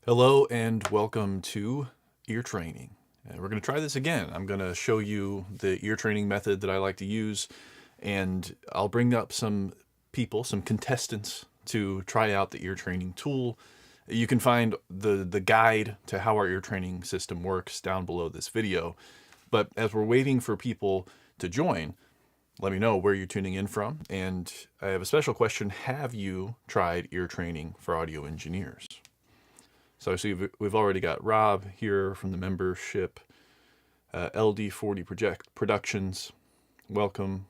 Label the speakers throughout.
Speaker 1: Hello and welcome to ear training. And we're going to try this again. I'm going to show you the ear training method that I like to use, and I'll bring up some people, some contestants, to try out the ear training tool. You can find the guide to how our ear training system works down below this video. But as we're waiting for people to join, let me know where you're tuning in from. And I have a special question. Have you tried ear training for audio engineers? So I see we've already got Rob here from the membership, LD40 Productions. Welcome.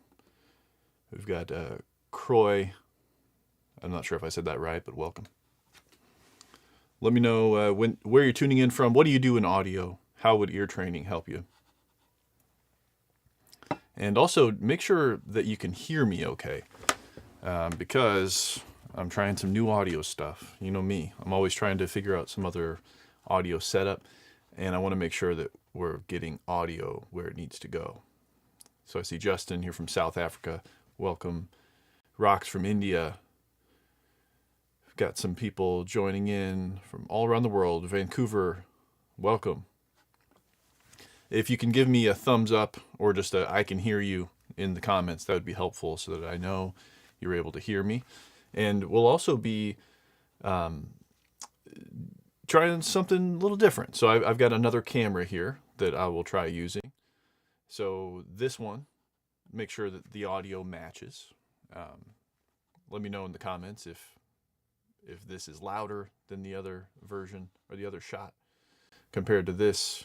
Speaker 1: We've got Croy. I'm not sure if I said that right, but welcome. Let me know where you're tuning in from. What do you do in audio? How would ear training help you? And also make sure that you can hear me okay, because I'm trying some new audio stuff. You know me, I'm always trying to figure out some other audio setup, and I want to make sure that we're getting audio where it needs to go. So I see Justin here from South Africa. Welcome. Rox from India. We've got some people joining in from all around the world. Vancouver, welcome. If you can give me a thumbs up or just a I can hear you in the comments, that would be helpful so that I know you're able to hear me. And we'll also be trying something a little different. So I've got another camera here that I will try using. So this one, make sure that the audio matches. Let me know in the comments if this is louder than the other version or the other shot compared to this,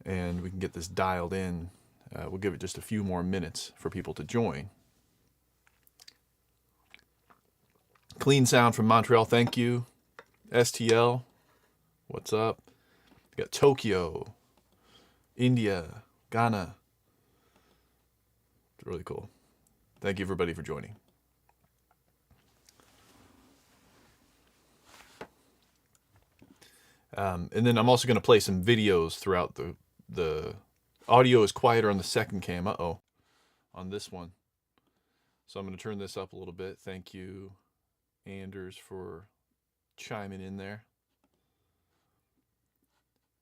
Speaker 1: and we can get this dialed in. We'll give it just a few more minutes for people to join. Clean sound from Montreal, thank you. STL, what's up? We got Tokyo, India, Ghana. It's really cool. Thank you everybody for joining. And then I'm also going to play some videos throughout the audio is quieter on the second cam. On this one. So I'm going to turn this up a little bit. Thank you, Anders, for chiming in there.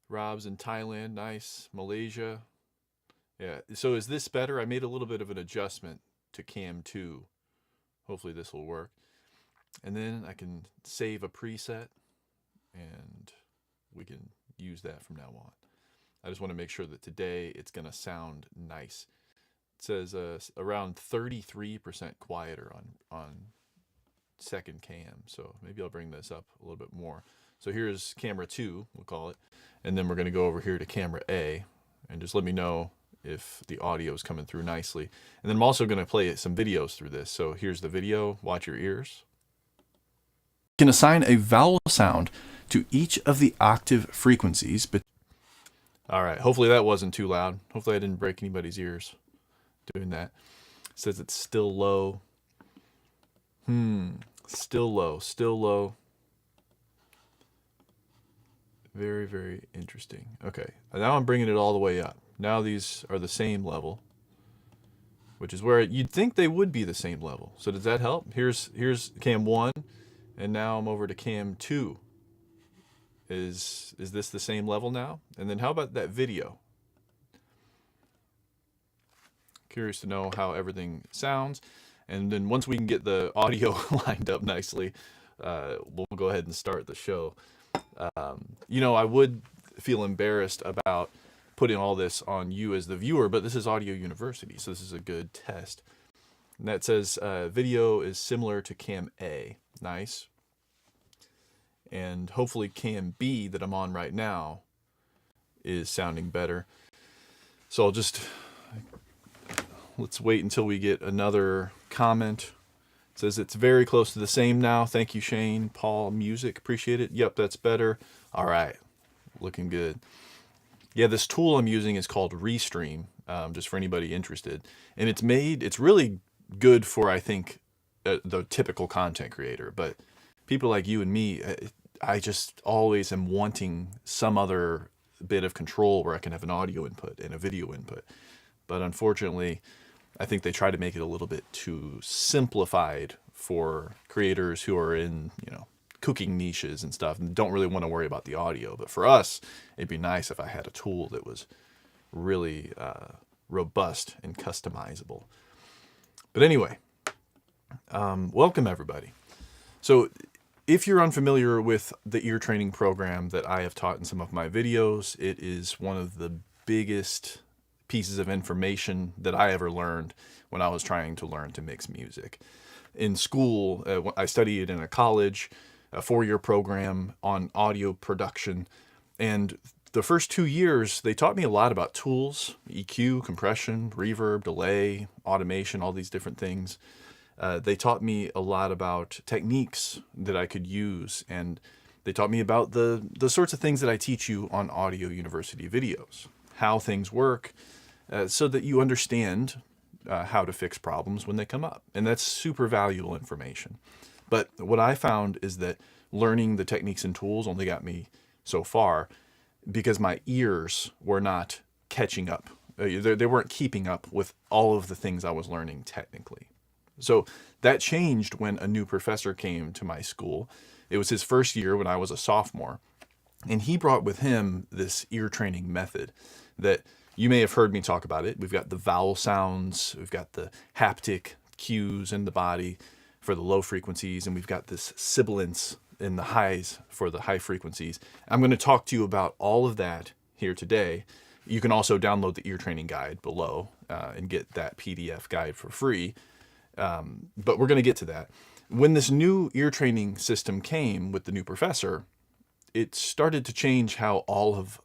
Speaker 1: Rob's in Thailand, nice. Malaysia. Yeah, so is this better? I made a little bit of an adjustment to cam 2. Hopefully this will work. And then I can save a preset and we can use that from now on. I just want to make sure that today it's going to sound nice. It says around 33% quieter on second cam. So maybe I'll bring this up a little bit more. So here's camera 2, we'll call it. And then we're going to go over here to camera A and just let me know if the audio is coming through nicely. And then I'm also going to play some videos through this. So here's the video, watch your ears. You can assign a vowel sound to each of the octave frequencies. All right, hopefully that wasn't too loud. Hopefully I didn't break anybody's ears doing that. It says it's still low. Still low, still low. Very, very interesting. Okay, now I'm bringing it all the way up. Now these are the same level, which is where you'd think they would be the same level. So does that help? Here's cam 1, and now I'm over to cam 2. Is this the same level now? And then how about that video? Curious to know how everything sounds. And then once we can get the audio lined up nicely, we'll go ahead and start the show. I would feel embarrassed about putting all this on you as the viewer, but this is Audio University, so this is a good test. And that says video is similar to cam A. Nice. And hopefully cam B that I'm on right now is sounding better. So let's wait until we get another comment. It says it's very close to the same now. Thank you, Shane. Paul Music, appreciate it. Yep, that's better. All right, looking good. Yeah, this tool I'm using is called Restream, just for anybody interested. And it's really good for, I think, the typical content creator. But people like you and me, I just always am wanting some other bit of control where I can have an audio input and a video input. But unfortunately, I think they try to make it a little bit too simplified for creators who are in, cooking niches and stuff and don't really want to worry about the audio. But for us, it'd be nice if I had a tool that was really robust and customizable. But anyway, welcome everybody. So if you're unfamiliar with the ear training program that I have taught in some of my videos, it is one of the biggest pieces of information that I ever learned when I was trying to learn to mix music. In school, I studied in a college, a 4-year program on audio production, and the first 2 years, they taught me a lot about tools, EQ, compression, reverb, delay, automation, all these different things. They taught me a lot about techniques that I could use, and they taught me about the sorts of things that I teach you on Audio University videos, how things work, so that you understand how to fix problems when they come up. And that's super valuable information. But what I found is that learning the techniques and tools only got me so far because my ears were not catching up. They weren't keeping up with all of the things I was learning technically. So that changed when a new professor came to my school. It was his first year when I was a sophomore. And he brought with him this ear training method that you may have heard me talk about it. We've got the vowel sounds, we've got the haptic cues in the body for the low frequencies, and we've got this sibilance in the highs for the high frequencies. I'm going to talk to you about all of that here today. You can also download the ear training guide below and get that PDF guide for free. But we're going to get to that. When this new ear training system came with the new professor, it started to change how all of,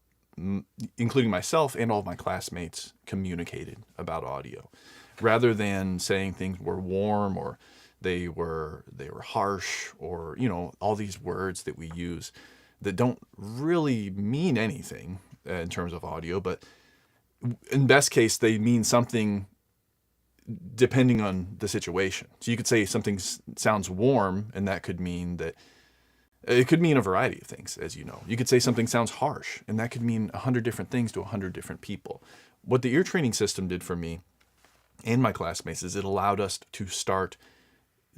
Speaker 1: including myself and all of my classmates, communicated about audio. Rather than saying things were warm or they were harsh, or, you know, all these words that we use that don't really mean anything in terms of audio, but in best case, they mean something depending on the situation. So you could say something sounds warm, and that could mean that it could mean a variety of things, as you know. You could say something sounds harsh, and that could mean 100 different things to 100 different people. What the ear training system did for me and my classmates is it allowed us to start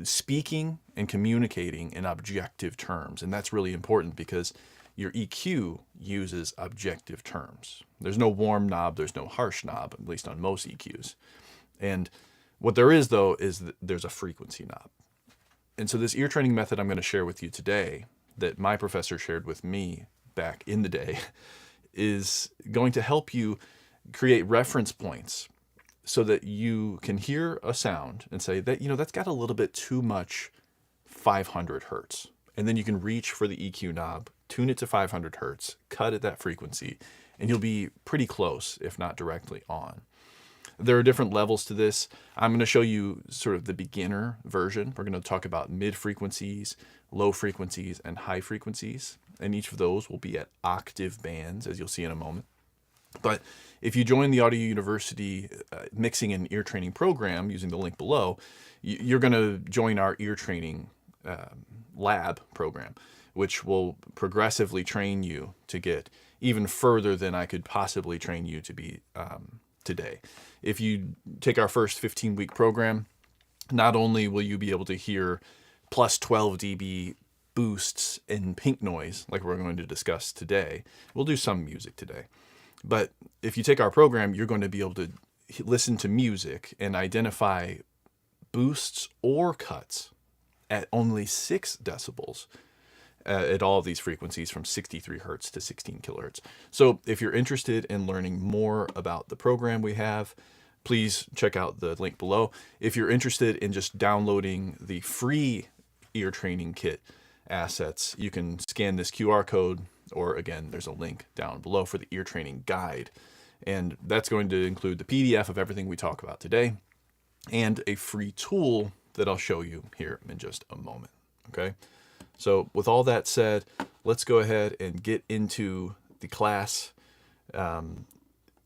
Speaker 1: speaking and communicating in objective terms. And that's really important because your EQ uses objective terms. There's no warm knob, there's no harsh knob, at least on most EQs. And what there is, though, is that there's a frequency knob. And so this ear training method I'm going to share with you today, that my professor shared with me back in the day, is going to help you create reference points so that you can hear a sound and say that, you know, that's got a little bit too much 500 hertz. And then you can reach for the EQ knob, tune it to 500 hertz, cut at that frequency, and you'll be pretty close, if not directly on. There are different levels to this. I'm going to show you sort of the beginner version. We're going to talk about mid frequencies, low frequencies, and high frequencies. And each of those will be at octave bands, as you'll see in a moment. But if you join the Audio University mixing and ear training program using the link below, you're going to join our ear training lab program, which will progressively train you to get even further than I could possibly train you to be today. If you take our first 15-week program, not only will you be able to hear plus 12 dB boosts in pink noise, like we're going to discuss today, we'll do some music today. But if you take our program, you're going to be able to listen to music and identify boosts or cuts at only 6 decibels at all of these frequencies from 63 hertz to 16 kilohertz. So if you're interested in learning more about the program we have, please check out the link below. If you're interested in just downloading the free ear training kit assets, you can scan this QR code, or again, there's a link down below for the ear training guide. And that's going to include the PDF of everything we talk about today and a free tool that I'll show you here in just a moment. Okay. So with all that said, let's go ahead and get into the class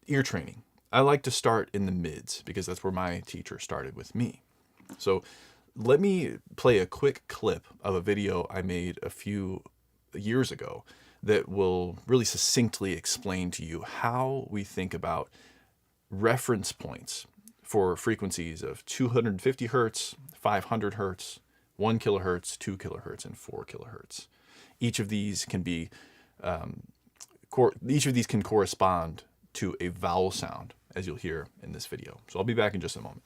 Speaker 1: ear training. I like to start in the mids because that's where my teacher started with me. So let me play a quick clip of a video I made a few years ago that will really succinctly explain to you how we think about reference points for frequencies of 250 hertz, 500 hertz, 1 kilohertz, 2 kilohertz, and 4 kilohertz. Each of these can be can correspond to a vowel sound, as you'll hear in this video. So I'll be back in just a moment.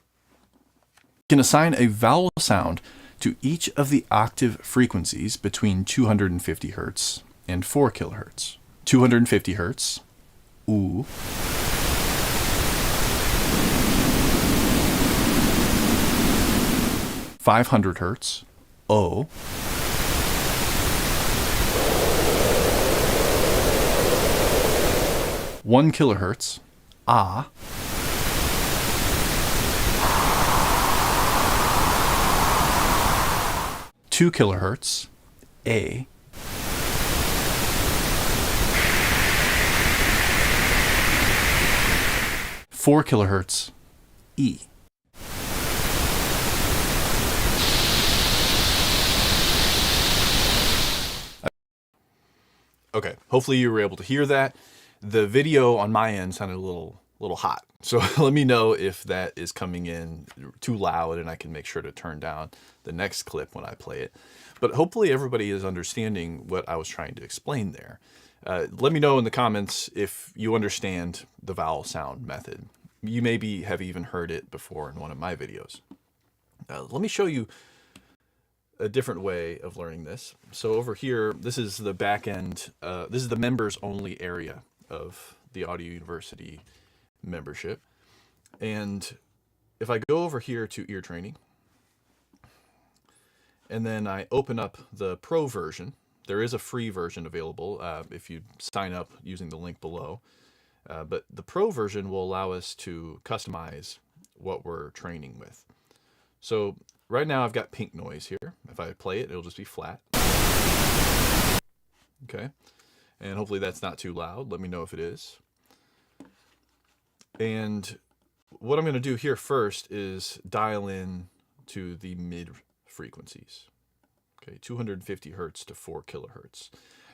Speaker 1: You can assign a vowel sound to each of the octave frequencies between 250 hertz and 4 kilohertz. 250 hertz, U. 500 hertz, O. 1 kilohertz, A. 2 kilohertz, A. 4 kilohertz, E. Okay, hopefully you were able to hear that. The video on my end sounded a little hot. So let me know if that is coming in too loud, and I can make sure to turn down the next clip when I play it. But hopefully everybody is understanding what I was trying to explain there. Let me know in the comments if you understand the vowel sound method. You maybe have even heard it before in one of my videos. Let me show you a different way of learning this. So over here, this is the back end. This is the members only area of the Audio University membership. And if I go over here to ear training, and then I open up the pro version, there is a free version available if you sign up using the link below. But the pro version will allow us to customize what we're training with. So right now I've got pink noise here. If I play it, it'll just be flat. Okay. And hopefully that's not too loud. Let me know if it is. And what I'm going to do here first is dial in to the mid frequencies. Okay, 250 hertz to 4 kilohertz.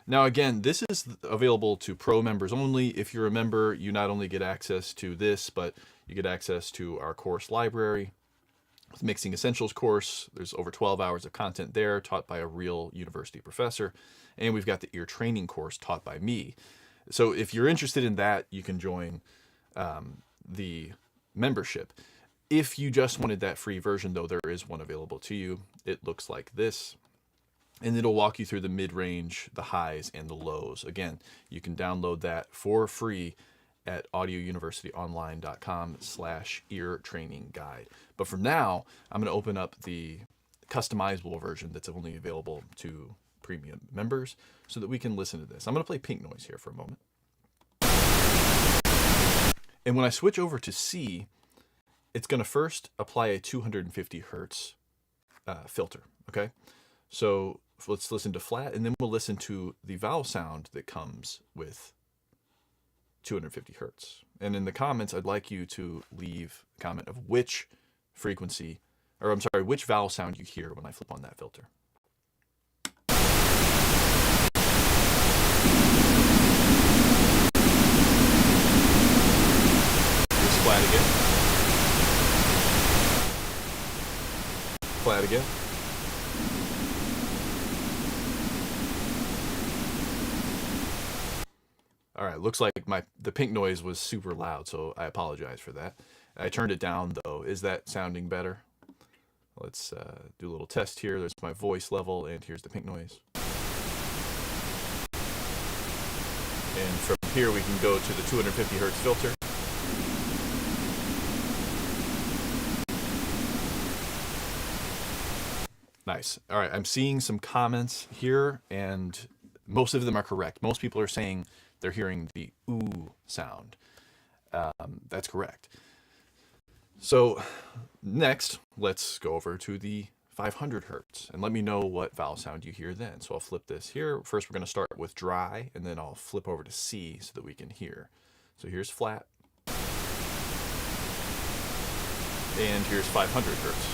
Speaker 1: Now again, this is available to pro members only. If you're a member, you not only get access to this, but you get access to our course library. With Mixing Essentials course, there's over 12 hours of content there taught by a real university professor. And we've got the ear training course taught by me. So if you're interested in that, you can join the membership. If you just wanted that free version, though, there is one available to you. It looks like this. And it'll walk you through the mid-range, the highs, and the lows. Again, you can download that for free at audiouniversityonline.com/ear training guide. But for now, I'm going to open up the customizable version that's only available to premium members so that we can listen to this. I'm going to play pink noise here for a moment. And when I switch over to C, it's going to first apply a 250 hertz filter. Okay, so let's listen to flat, and then we'll listen to the vowel sound that comes with 250 hertz. And in the comments, I'd like you to leave a comment of which frequency, or I'm sorry, which vowel sound you hear when I flip on that filter. Here's flat again. Flat again. All right, looks like the pink noise was super loud, so I apologize for that. I turned it down, though. Is that sounding better? Let's do a little test here. There's my voice level, and here's the pink noise. And from here, we can go to the 250 hertz filter. Nice. All right, I'm seeing some comments here, and most of them are correct. Most people are saying they're hearing the ooh sound. That's correct. So next, let's go over to the 500 hertz and let me know what vowel sound you hear then. So I'll flip this here. First, we're going to start with dry, and then I'll flip over to C so that we can hear. So here's flat. And here's 500 hertz.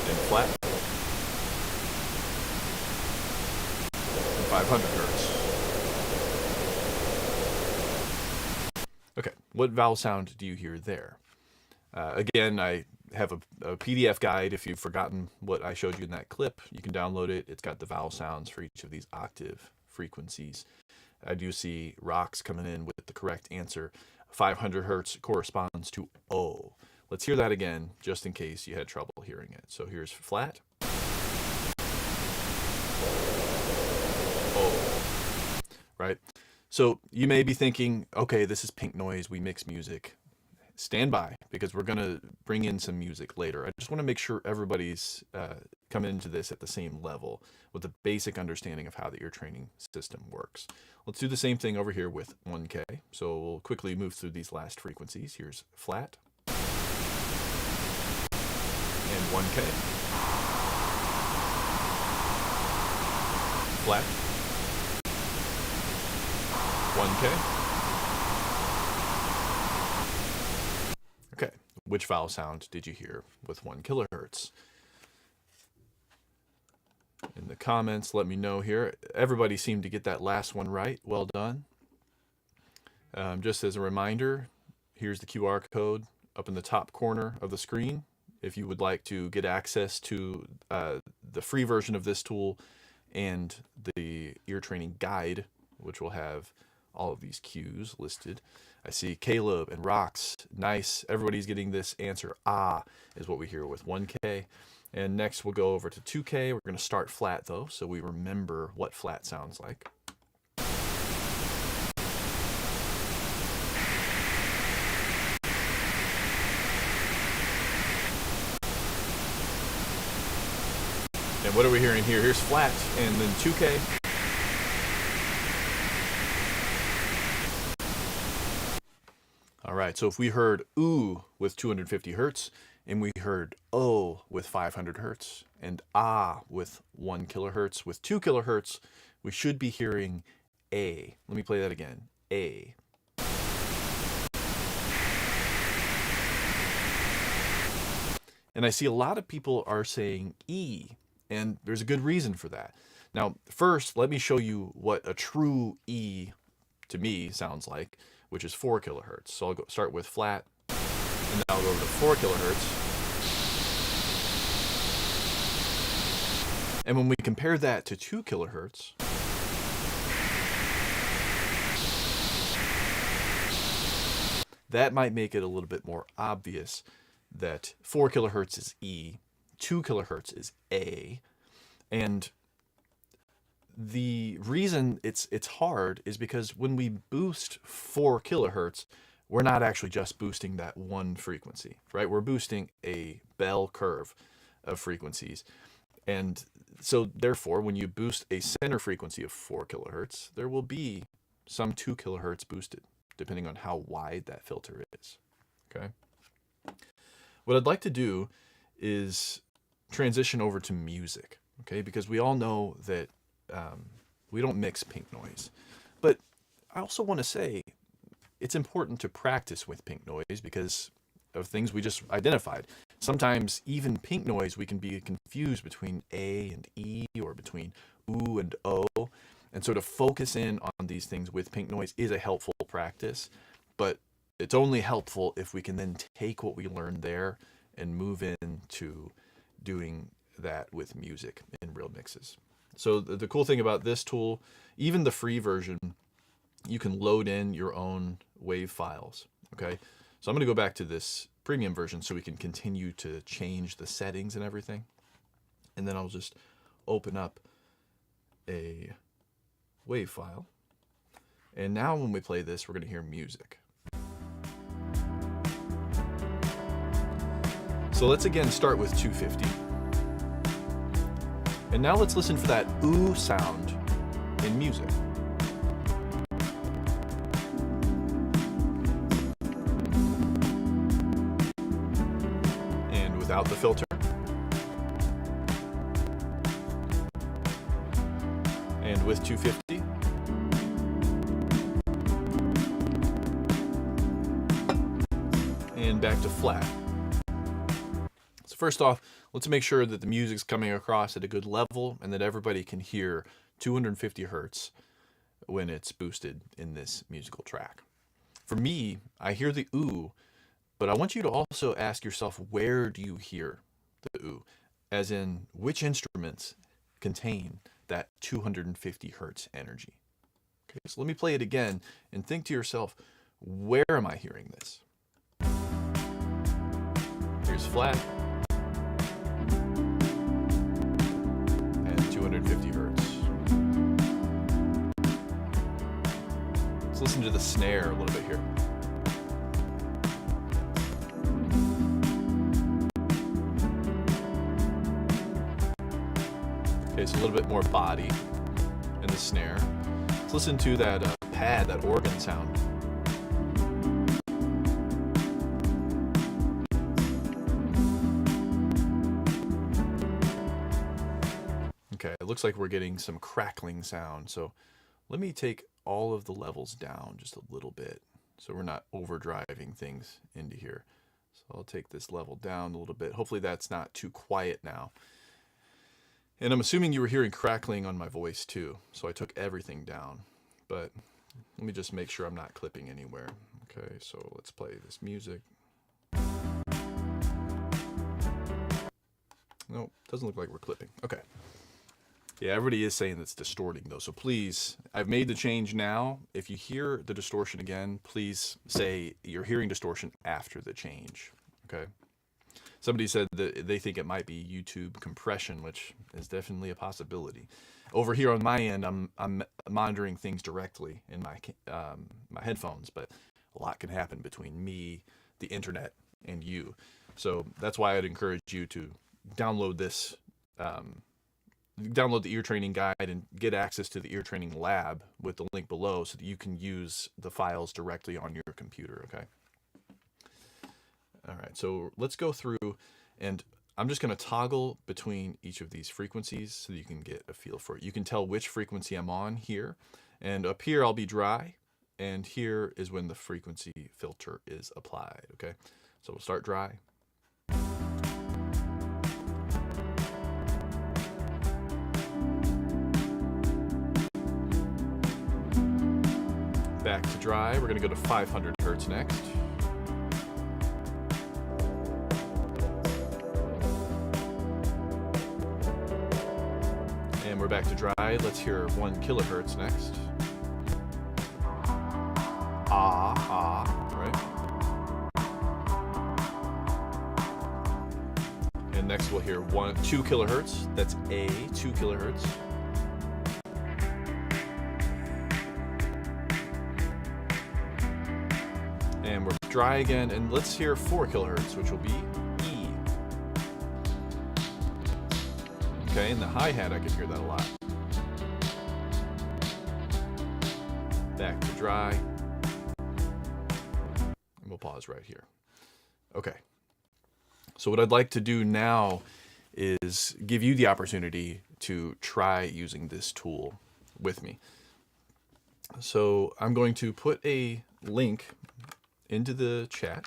Speaker 1: And flat. 500 hertz. Okay, What vowel sound do you hear there? Again, I have a PDF guide. If you've forgotten what I showed you in that clip, you can download it. It's got the vowel sounds for each of these octave frequencies. I do see rocks coming in with the correct answer. 500 hertz corresponds to O. Let's hear that again, just in case you had trouble hearing it. So here's flat. O. Right? So you may be thinking, okay, this is pink noise. We mix music. Stand by, because we're going to bring in some music later. I just want to make sure everybody's coming into this at the same level with a basic understanding of how the ear training system works. Let's do the same thing over here with 1K. So we'll quickly move through these last frequencies. Here's flat and 1K. Flat. 1K. Okay, which vowel sound did you hear with 1 kilohertz? In the comments, let me know here. Everybody seemed to get that last one right. Well done. Just as a reminder, here's the QR code up in the top corner of the screen. If you would like to get access to the free version of this tool and the ear training guide, which will have all of these cues listed. I see Caleb and Rox. Nice. Everybody's getting this answer. Ah is what we hear with 1K. And next we'll go over to 2K. We're going to start flat though, so we remember what flat sounds like. And what are we hearing here? Here's flat and then 2K. All right, so if we heard ooh with 250 hertz, and we heard O with 500 hertz, and ah with 1 kilohertz, with 2 kilohertz, we should be hearing A. Let me play that again. A. And I see a lot of people are saying E, and there's a good reason for that. Now, first, let me show you what a true E to me sounds like, which is 4 kilohertz. So I'll start with flat, and then I'll go over to 4 kilohertz. And when we compare that to 2 kilohertz, that might make it a little bit more obvious that 4 kilohertz is E, 2 kilohertz is A, and the reason it's hard is because when we boost 4 kilohertz, we're not actually just boosting that one frequency, right? We're boosting a bell curve of frequencies. And so therefore, when you boost a center frequency of 4 kilohertz, there will be some 2 kilohertz boosted, depending on how wide that filter is, okay? What I'd like to do is transition over to music, okay? Because we all know that we don't mix pink noise. But I also want to say it's important to practice with pink noise because of things we just identified. Sometimes even pink noise, we can be confused between A and E or between ooh and O. And so to focus in on these things with pink noise is a helpful practice, but it's only helpful if we can then take what we learned there and move into doing that with music in real mixes. So the cool thing about this tool, even the free version, you can load in your own wave files, okay? So I'm going to go back to this premium version so we can continue to change the settings and everything. And then I'll just open up a wave file. And now when we play this, we're going to hear music. So let's again start with 250. And now let's listen for that ooh sound in music. And without the filter. And with 250. And back to flat. So first off, let's make sure that the music's coming across at a good level and that everybody can hear 250 hertz when it's boosted in this musical track. For me, I hear the ooh, but I want you to also ask yourself, where do you hear the ooh? As in, which instruments contain that 250 hertz energy? Okay, so let me play it again and think to yourself, where am I hearing this? Here's flat and 250 hertz. Let's listen to the snare a little bit here. Okay, so a little bit more body in the snare. Let's listen to that pad, that organ sound. Okay, it looks like we're getting some crackling sound. So let me take all of the levels down just a little bit so we're not overdriving things into here. So I'll take this level down a little bit. Hopefully that's not too quiet now. And I'm assuming you were hearing crackling on my voice too, so I took everything down. But let me just make sure I'm not clipping anywhere. Okay, so let's play this music. No, doesn't look like we're clipping. Okay. Yeah, everybody is saying it's distorting though, so please, I've made the change now. If you hear the distortion again, please say you're hearing distortion after the change, okay? Somebody said that they think it might be YouTube compression, which is definitely a possibility. Over here on my end, I'm monitoring things directly in my my headphones, but a lot can happen between me, the internet, and you. So that's why I'd encourage you to download this, download the ear training guide and get access to the ear training lab with the link below so that you can use the files directly on your computer, okay? All right, so let's go through, and I'm just going to toggle between each of these frequencies so that you can get a feel for it. You can tell which frequency I'm on here, and up here I'll be dry, and here is when the frequency filter is applied, okay? So we'll start dry. Back to dry, we're going to go to 500 hertz next. And we're back to dry. Let's hear 1 kilohertz next. Right? And next we'll hear 2 kilohertz. That's A, 2 kilohertz. And we're dry again, and let's hear 4 kilohertz, which will be E. Okay, in the hi-hat I can hear that a lot. Back to dry. And we'll pause right here. Okay. So what I'd like to do now is give you the opportunity to try using this tool with me. So I'm going to put a link into the chat.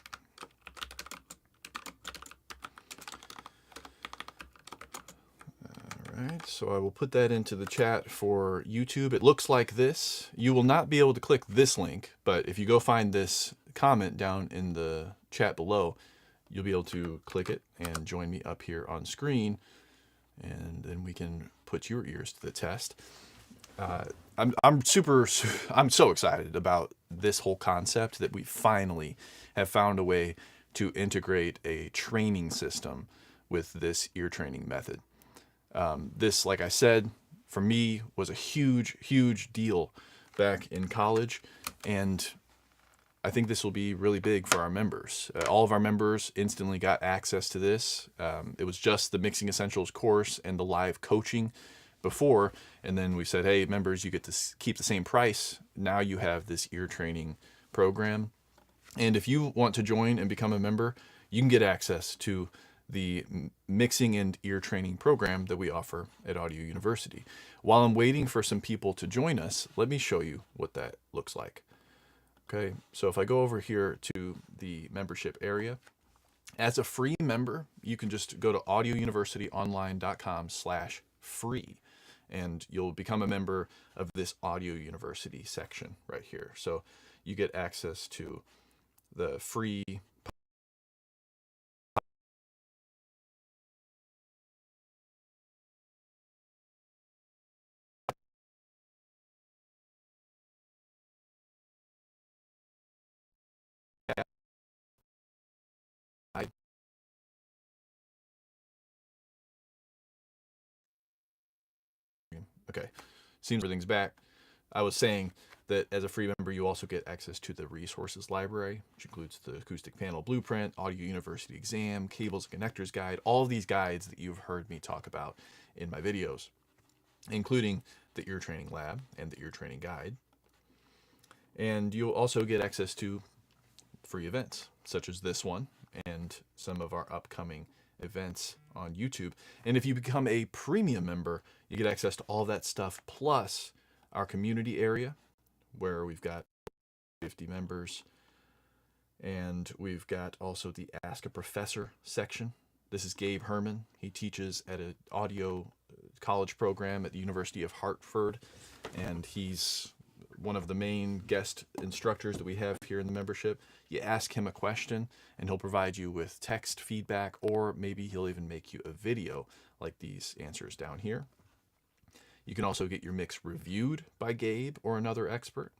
Speaker 1: All right, so I will put that into the chat for YouTube. It looks like this. You will not be able to click this link, but if you go find this comment down in the chat below, you'll be able to click it and join me up here on screen, and then we can put your ears to the test. I'm so excited about this whole concept that we finally have found a way to integrate a training system with this ear training method. This, like I said, for me was a huge deal back in college, and I think this will be really big for our members. All of our members instantly got access to this. It was just the Mixing Essentials course and the live coaching before, and then we said, hey, members, you get to keep the same price. Now you have this ear training program. And if you want to join and become a member, you can get access to the mixing and ear training program that we offer at Audio University. While I'm waiting for some people to join us, let me show you what that looks like. Okay, so if I go over here to the membership area, as a free member, you can just go to audiouniversityonline.com/free, and you'll become a member of this Audio University section right here. So you get access to the free Okay, seems everything's back. I was saying that as a free member, you also get access to the resources library, which includes the acoustic panel blueprint, audio university exam, cables and connectors guide, all of these guides that you've heard me talk about in my videos, including the ear training lab and the ear training guide. And you'll also get access to free events such as this one and some of our upcoming events on YouTube. And if you become a premium member, you get access to all that stuff plus our community area where we've got 50 members, and we've got also the Ask a Professor section. This is Gabe Herman. He teaches at an audio college program at the University of Hartford, and he's one of the main guest instructors that we have here in the membership. You ask him a question and he'll provide you with text feedback, or maybe he'll even make you a video like these answers down here. You can also get your mix reviewed by Gabe or another expert.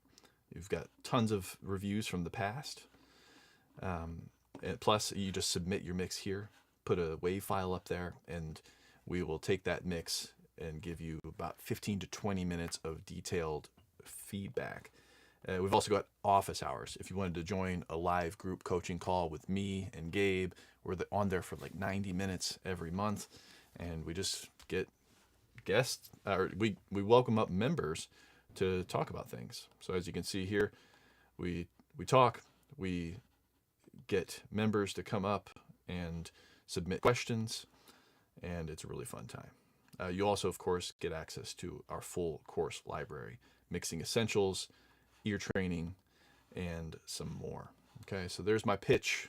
Speaker 1: You've got tons of reviews from the past. And plus, you just submit your mix here, put a WAV file up there, and we will take that mix and give you about 15 to 20 minutes of detailed feedback. We've also got office hours. If you wanted to join a live group coaching call with me and Gabe, we're on there for like 90 minutes every month, and we just get guests, or we welcome up members to talk about things. So as you can see here, we talk, we get members to come up and submit questions, and it's a really fun time. You also, of course, get access to our full course library, mixing essentials, ear training, and some more. Okay, so there's my pitch.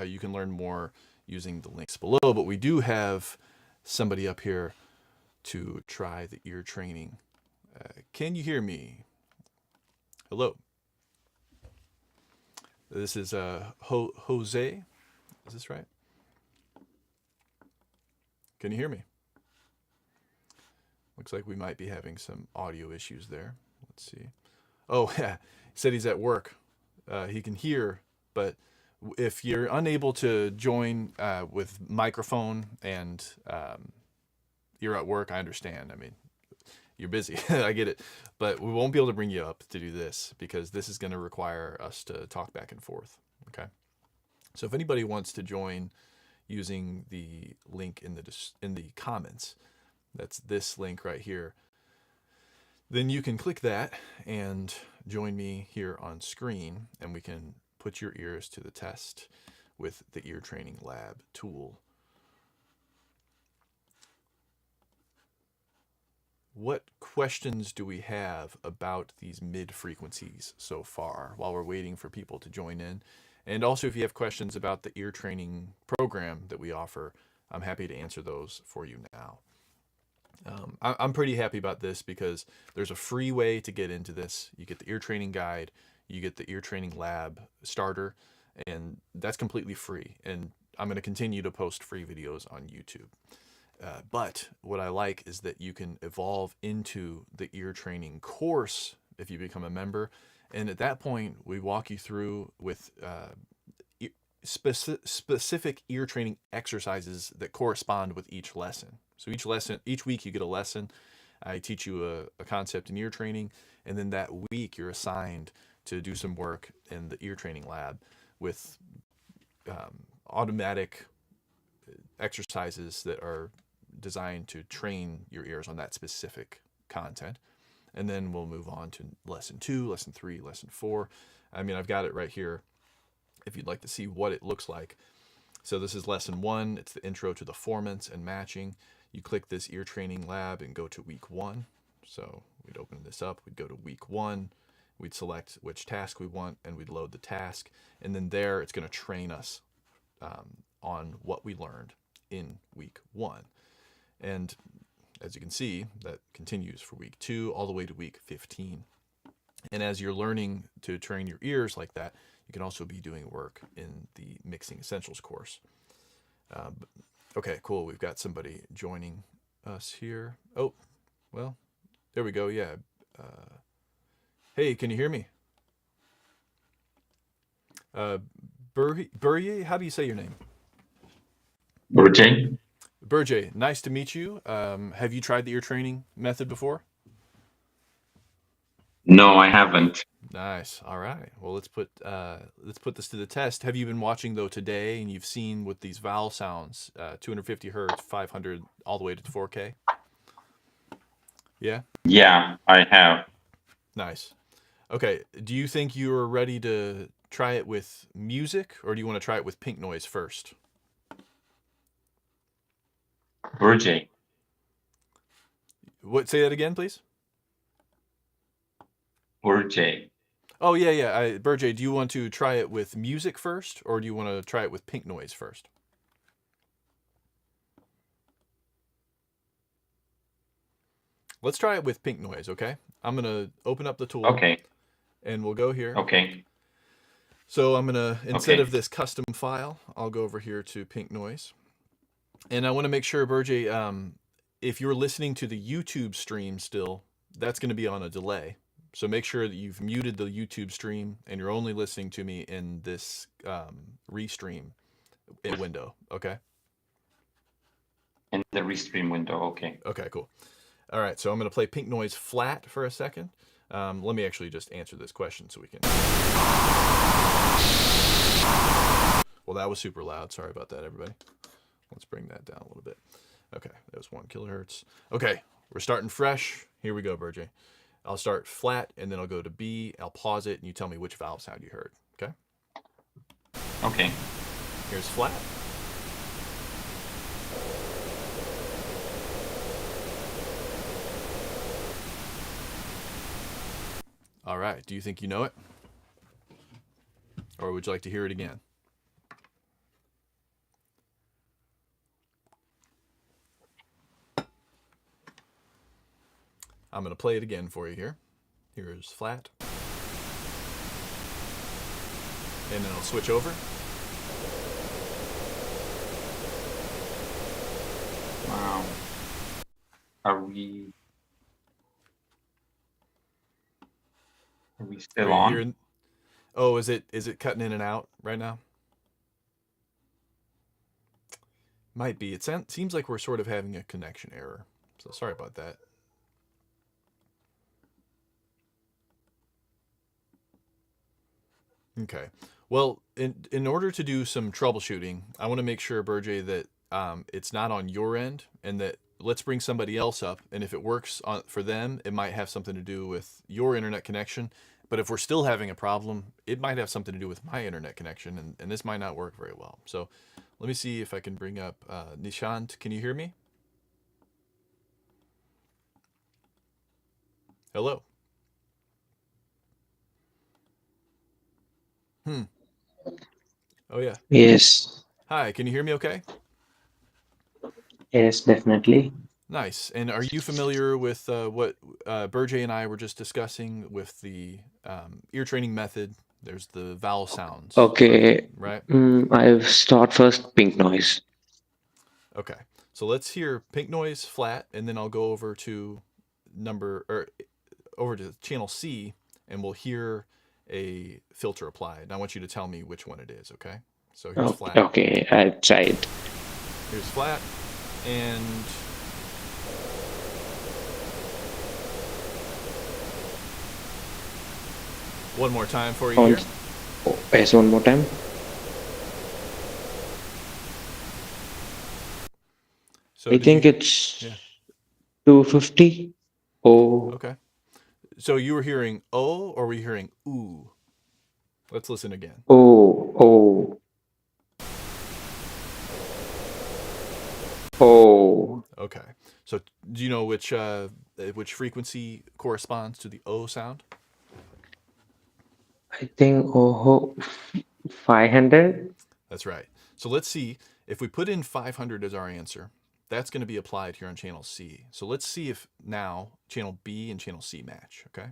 Speaker 1: You can learn more using the links below, but we do have somebody up here to try the ear training. Can you hear me? Hello. This is Jose. Is this right? Can you hear me? Looks like we might be having some audio issues there. Let's see. Oh, yeah. He said he's at work. He can hear, but if you're unable to join with microphone and you're at work, I understand. I mean, you're busy. I get it. But we won't be able to bring you up to do this because this is going to require us to talk back and forth. Okay. So if anybody wants to join using the link in the comments, that's this link right here, then you can click that and join me here on screen, and we can put your ears to the test with the Ear Training Lab tool. What questions do we have about these mid frequencies so far while we're waiting for people to join in? And also, if you have questions about the ear training program that we offer, I'm happy to answer those for you now. I'm pretty happy about this because there's a free way to get into this. You get the ear training guide, you get the ear training lab starter, and that's completely free. And I'm going to continue to post free videos on YouTube. But what I like is that you can evolve into the ear training course if you become a member. And at that point, we walk you through with specific ear training exercises that correspond with each lesson. So each week you get a lesson. I teach you a concept in ear training, and then that week you're assigned to do some work in the ear training lab with automatic exercises that are designed to train your ears on that specific content. And then we'll move on to lesson 2, lesson 3, lesson 4. I mean, I've got it right here if you'd like to see what it looks like. So this is lesson 1. It's the intro to the formants and matching. You click this ear training lab and go to week 1. So we'd open this up, we'd go to week 1, we'd select which task we want, and we'd load the task. And then there, it's going to train us on what we learned in week 1. And as you can see, that continues for week 2 all the way to week 15. And as you're learning to train your ears like that, you can also be doing work in the Mixing Essentials course. Okay, cool. We've got somebody joining us here. Oh, well, there we go. Yeah. Hey, can you hear me? Burye, how do you say your name?
Speaker 2: Burjay?
Speaker 1: Burjay, nice to meet you. Have you tried the ear training method before?
Speaker 2: No, I haven't.
Speaker 1: Nice. All right. Well, let's put this to the test. Have you been watching though today, and you've seen with these vowel sounds, 250 hertz, 500, all the way to 4K? Yeah.
Speaker 2: Yeah, I have.
Speaker 1: Nice. Okay. Do you think you are ready to try it with music, or do you want to try it with pink noise first?
Speaker 2: Burjay.
Speaker 1: What? Say that again, please.
Speaker 2: Burjay.
Speaker 1: Oh yeah, yeah. Burjay, do you want to try it with music first, or do you want to try it with pink noise first? Let's try it with pink noise, okay? I'm gonna open up the tool,
Speaker 2: Okay.
Speaker 1: and we'll go here.
Speaker 2: Okay.
Speaker 1: So I'm gonna, instead of
Speaker 2: Okay.
Speaker 1: this custom file, I'll go over here to pink noise, and I want to make sure, Burjay, if you're listening to the YouTube stream still, that's going to be on a delay. So make sure that you've muted the YouTube stream and you're only listening to me in this restream window. Okay.
Speaker 2: In the restream window. Okay.
Speaker 1: Okay. Cool. All right. So I'm going to play pink noise flat for a second. Let me actually just answer this question so we can. Well, that was super loud. Sorry about that, everybody. Let's bring that down a little bit. Okay, that was 1 kilohertz. Okay, we're starting fresh. Here we go, Burjay. I'll start flat, and then I'll go to B. I'll pause it, and you tell me which vowel sound you heard. Okay?
Speaker 2: Okay.
Speaker 1: Here's flat. All right, do you think you know it? Or would you like to hear it again? I'm going to play it again for you here. Here's flat. And then I'll switch over.
Speaker 2: Wow. Are we
Speaker 1: Are
Speaker 2: still
Speaker 1: you
Speaker 2: on?
Speaker 1: hearing? Oh, is it cutting in and out right now? Might be. It seems like we're sort of having a connection error. So sorry about that. Okay. Well, in order to do some troubleshooting, I want to make sure, Burjay, that it's not on your end, and that let's bring somebody else up. And if it works for them, it might have something to do with your internet connection. But if we're still having a problem, it might have something to do with my internet connection, and this might not work very well. So let me see if I can bring up Nishant. Can you hear me? Hello. Oh yeah.
Speaker 3: Yes,
Speaker 1: Hi. Can you hear me? Okay.
Speaker 3: yes, definitely.
Speaker 1: Nice. And are you familiar with what Burjay and I were just discussing with the ear training method? There's the vowel sounds first,
Speaker 3: Okay,
Speaker 1: right?
Speaker 3: I'll start first pink noise.
Speaker 1: Okay. So let's hear pink noise flat, and then I'll go over to over to channel C, and we'll hear a filter applied. And I want you to tell me which one it is. Okay. So here's
Speaker 3: Okay,
Speaker 1: flat.
Speaker 3: okay, I'll try it.
Speaker 1: Here's flat, and one more time for you
Speaker 3: On,
Speaker 1: here.
Speaker 3: yes, one more time.
Speaker 1: So
Speaker 3: I
Speaker 1: did
Speaker 3: think
Speaker 1: you?
Speaker 3: it's
Speaker 1: Yeah.
Speaker 3: 250. Oh,
Speaker 1: Okay. So you were hearing O, or were you hearing ooh? Let's listen again.
Speaker 3: oh, oh, oh.
Speaker 1: Okay. So do you know which frequency corresponds to the O sound?
Speaker 3: I think 500.
Speaker 1: That's right. So let's see if we put in 500 as our answer. That's going to be applied here on channel C. So let's see if now channel B and channel C match. Okay.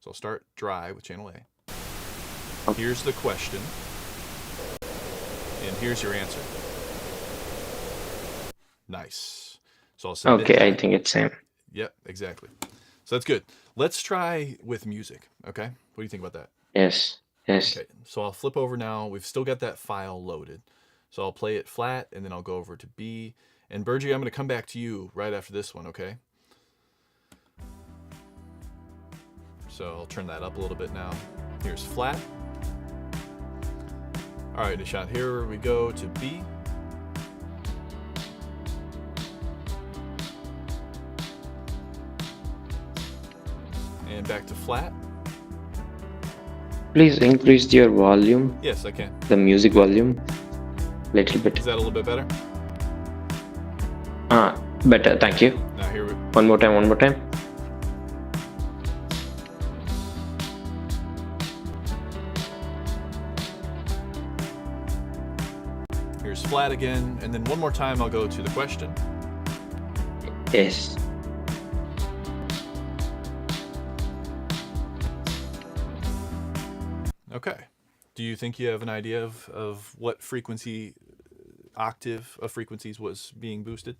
Speaker 1: So I'll start dry with channel A.
Speaker 3: Okay.
Speaker 1: Here's the question, and here's your answer. Nice. So I'll submit
Speaker 3: Okay, I
Speaker 1: that.
Speaker 3: think it's same.
Speaker 1: Yep, exactly. So that's good. Let's try with music, okay? What do you think about that?
Speaker 3: Yes, yes.
Speaker 1: Okay, so I'll flip over now. We've still got that file loaded. So I'll play it flat, and then I'll go over to B. And Burgie, I'm going to come back to you right after this one, okay? So I'll turn that up a little bit now. Here's flat. All right, Nishant, here we go to B. And back to flat.
Speaker 3: Please increase your volume,
Speaker 1: Yes, I can.
Speaker 3: the music volume, little bit.
Speaker 1: Is that a little bit better?
Speaker 3: Better. Thank you.
Speaker 1: Now here we
Speaker 3: One more time. One more time.
Speaker 1: here's flat again, and then one more time I'll go to the question.
Speaker 3: Yes.
Speaker 1: Okay. Do you think you have an idea of what frequency octave of frequencies was being boosted?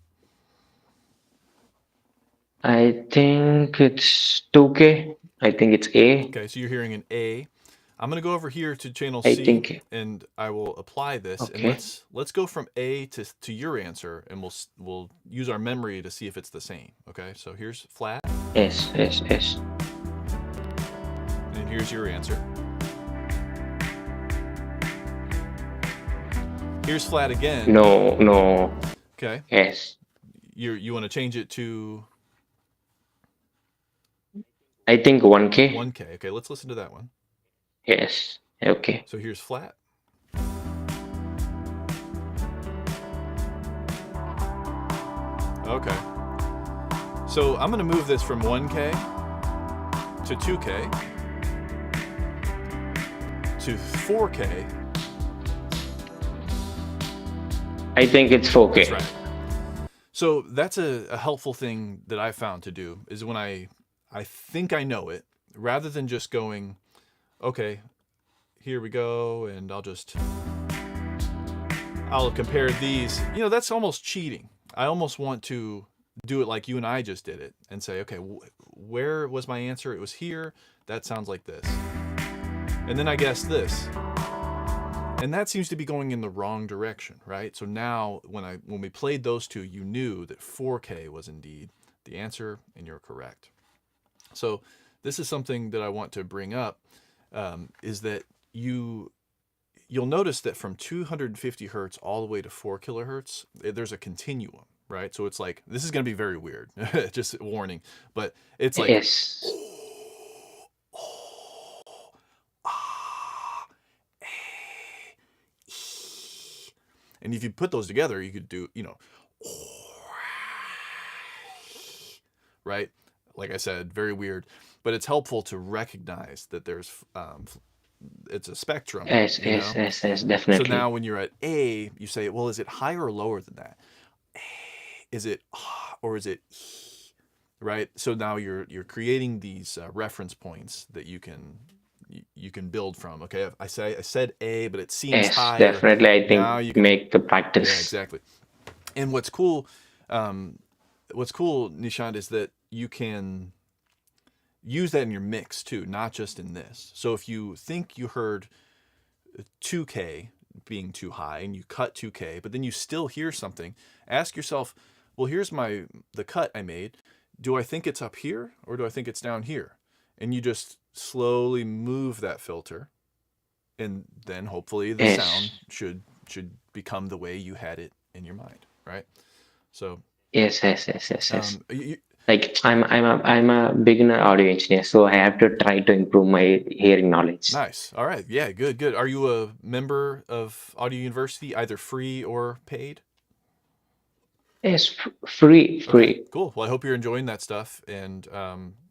Speaker 3: I think it's 2K. I think it's A.
Speaker 1: Okay, so you're hearing an A. I'm going to go over here to channel
Speaker 3: I
Speaker 1: C,
Speaker 3: think.
Speaker 1: and I will apply this. And
Speaker 3: Okay.
Speaker 1: let's go from A to your answer, and we'll use our memory to see if it's the same. Okay, so here's flat,
Speaker 3: Yes, yes, yes.
Speaker 1: and here's your answer. Here's flat again.
Speaker 3: No, no.
Speaker 1: Okay,
Speaker 3: Yes.
Speaker 1: you want to change it to
Speaker 3: I think 1K.
Speaker 1: 1K. Okay, let's listen to that one.
Speaker 3: Yes. Okay.
Speaker 1: So here's flat. Okay. So I'm going to move this from 1K to 2K to 4K.
Speaker 3: I think it's 4K.
Speaker 1: That's right. So that's a helpful thing that I found to do is when I think I know it, rather than just going, okay, here we go, and I'll compare these. You know, that's almost cheating. I almost want to do it like you and I just did it and say, okay, where was my answer? It was here. That sounds like this. And then I guess this. And that seems to be going in the wrong direction, right? So now when we played those two, you knew that 4K was indeed the answer, and you're correct. So this is something that I want to bring up, is that you'll notice that from 250 hertz all the way to 4 kilohertz, there's a continuum, right? So it's like, this is going to be very weird, just warning, but it's like,
Speaker 3: Yes.
Speaker 1: and if you put those together, you could do, right? Like I said, very weird, but it's helpful to recognize that there's, it's a spectrum.
Speaker 3: Yes,
Speaker 1: you
Speaker 3: yes,
Speaker 1: know?
Speaker 3: yes, yes,
Speaker 1: So
Speaker 3: definitely.
Speaker 1: now when you're at A, you say, well, is it higher or lower than that? Is it, or is it, right? So now you're creating these reference points that you can build from. Okay, I said A, but it seems
Speaker 3: Yes,
Speaker 1: higher.
Speaker 3: definitely. I
Speaker 1: Now
Speaker 3: think
Speaker 1: you can
Speaker 3: make the
Speaker 1: Yeah,
Speaker 3: practice.
Speaker 1: exactly. And what's cool, Nishant, is that you can use that in your mix too, not just in this. So if you think you heard 2K being too high and you cut 2K, but then you still hear something, ask yourself, well, here's the cut I made. Do I think it's up here or do I think it's down here? And you just slowly move that filter, and then hopefully the
Speaker 3: Yes.
Speaker 1: sound should become the way you had it in your mind, right? So
Speaker 3: Yes, yes, yes, yes, yes.
Speaker 1: you,
Speaker 3: Like I'm a beginner audio engineer, so I have to try to improve my hearing knowledge.
Speaker 1: nice. All right. Yeah, good. Are you a member of Audio University, either free or paid?
Speaker 3: Yes, free.
Speaker 1: Okay, cool. Well, I hope you're enjoying that stuff, and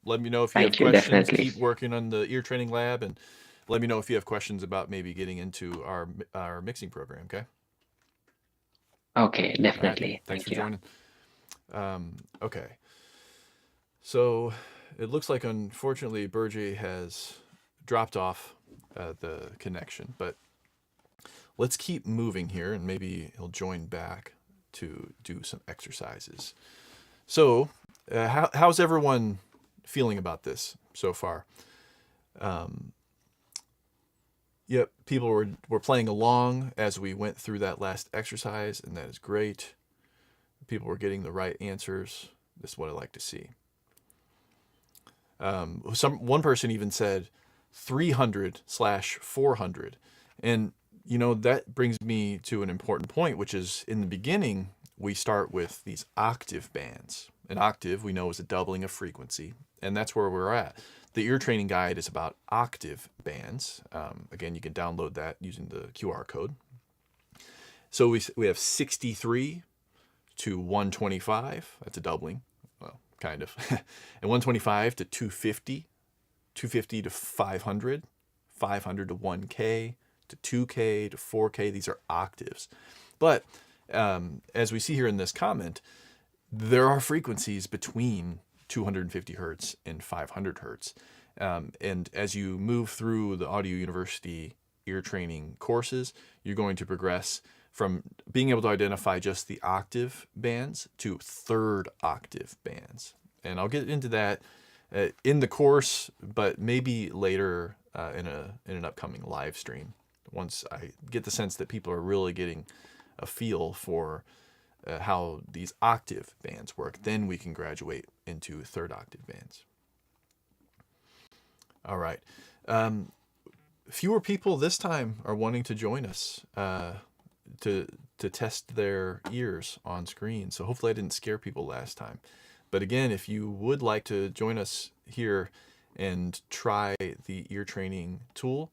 Speaker 1: let me know if you
Speaker 3: Thank
Speaker 1: have
Speaker 3: you,
Speaker 1: questions.
Speaker 3: definitely.
Speaker 1: Keep working on the ear training lab, and let me know if you have questions about maybe getting into our mixing program. Okay.
Speaker 3: Okay,
Speaker 1: All right.
Speaker 3: definitely.
Speaker 1: Thanks
Speaker 3: Thank
Speaker 1: for
Speaker 3: you.
Speaker 1: joining. Okay. So it looks like unfortunately Berge has dropped off the connection, but let's keep moving here and maybe he'll join back to do some exercises. So how's everyone feeling about this so far? Yep, people were playing along as we went through that last exercise, and that is great. People were getting the right answers. This is what I like to see. One person even said 300/400, and that brings me to an important point, which is in the beginning we start with these octave bands. An octave we know is a doubling of frequency, and that's where we're at. The ear training guide is about octave bands. Again, you can download that using the QR code. So we have 63 to 125. That's a doubling. Well, kind of. And 125 to 250, 250 to 500, 500 to 1K, to 2K, to 4K. These are octaves. But as we see here in this comment, there are frequencies between 250 hertz and 500 hertz. And as you move through the Audio University ear training courses, you're going to progress from being able to identify just the octave bands to third octave bands. And I'll get into that in the course, but maybe later in an upcoming live stream, once I get the sense that people are really getting a feel for how these octave bands work, then we can graduate into third octave bands. All right. Fewer people this time are wanting to join us to test their ears on screen. So hopefully I didn't scare people last time. But again, if you would like to join us here and try the ear training tool,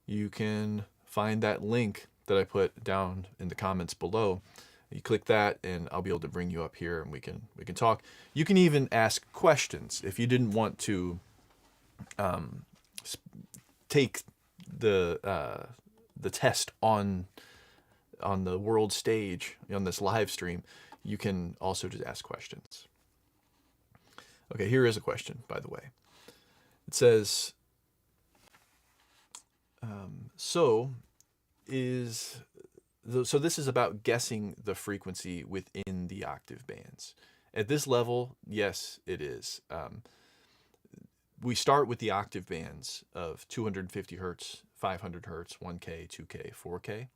Speaker 1: you can find that link that I put down in the comments below. You click that and I'll be able to bring you up here and we can talk. You can even ask questions if you didn't want to take the test on the world stage on this live stream. You can also just ask questions. Okay, here is a question, by the way. It says, so this is about guessing the frequency within the octave bands. At this level, yes, it is. We start with the octave bands of 250 hertz, 500 hertz, 1K, 2K, 4K.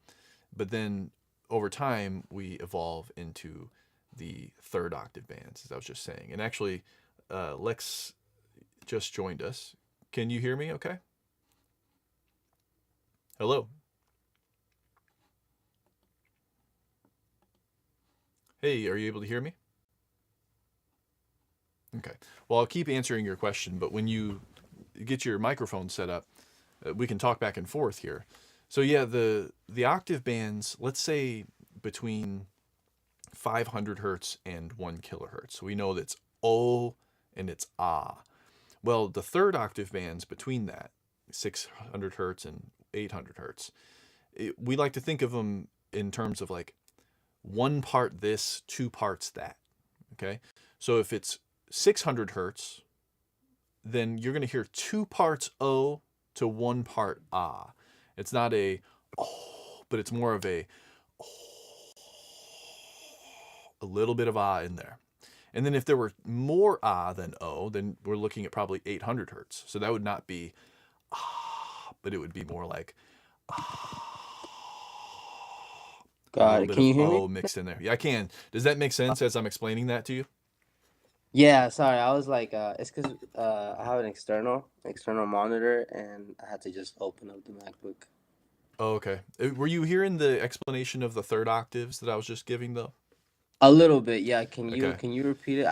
Speaker 1: But then over time, we evolve into the third octave bands, as I was just saying. And actually, Lex just joined us. Can you hear me okay? Hello. Hey, are you able to hear me? Okay. Well, I'll keep answering your question, but when you get your microphone set up, we can talk back and forth here. So yeah, the octave bands, let's say between 500 hertz and 1 kilohertz. So we know that's O and it's Ah. Well, the third octave bands between that, 600 hertz and 800 hertz, we like to think of them in terms of like 1 part this, 2 parts that. Okay. So if it's 600 hertz, then you're going to hear 2 parts O to 1 part Ah. It's not a oh, but it's more of a little bit of ah in there. And then if there were more ah than O, then we're looking at probably 800 hertz. So that would not be ah, but it would be more like ah.
Speaker 4: Got it. Can you hear me?
Speaker 1: O mixed in there. Yeah, I can. Does that make sense as I'm explaining that to you?
Speaker 4: Yeah, sorry. I was like, it's because I have an external monitor, and I had to just open up the MacBook.
Speaker 1: Oh, okay. Were you hearing the explanation of the third octaves that I was just giving, though?
Speaker 4: A little bit, yeah. Can you
Speaker 1: Okay.
Speaker 4: repeat it?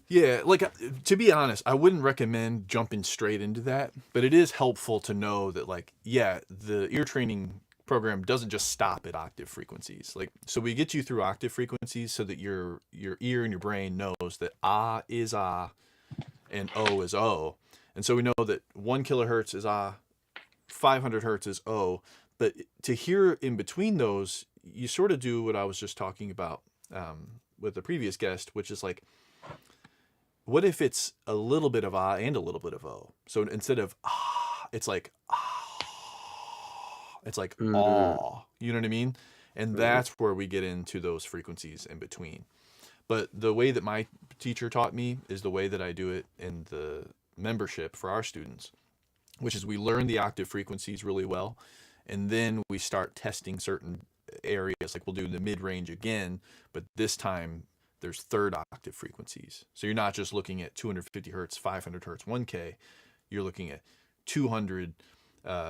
Speaker 1: Yeah, like to be honest, I wouldn't recommend jumping straight into that, but it is helpful to know that, like, yeah, the ear training program doesn't just stop at octave frequencies. Like, so we get you through octave frequencies so that your ear and your brain knows that ah is ah and O is O. And so we know that 1 kilohertz is ah, 500 hertz is O. But to hear in between those, you sort of do what I was just talking about with the previous guest, which is like what if it's a little bit of ah and a little bit of o? So instead of ah, it's like ah, it's like
Speaker 4: Mm,
Speaker 1: aw. You know what I mean? And
Speaker 4: mm.
Speaker 1: that's where we get into those frequencies in between. But the way that my teacher taught me is the way that I do it in the membership for our students, which is we learn the octave frequencies really well, and then we start testing certain areas. Like we'll do the mid range again, but this time there's third octave frequencies. So you're not just looking at 250 hertz, 500 hertz, 1K. You're looking at 200,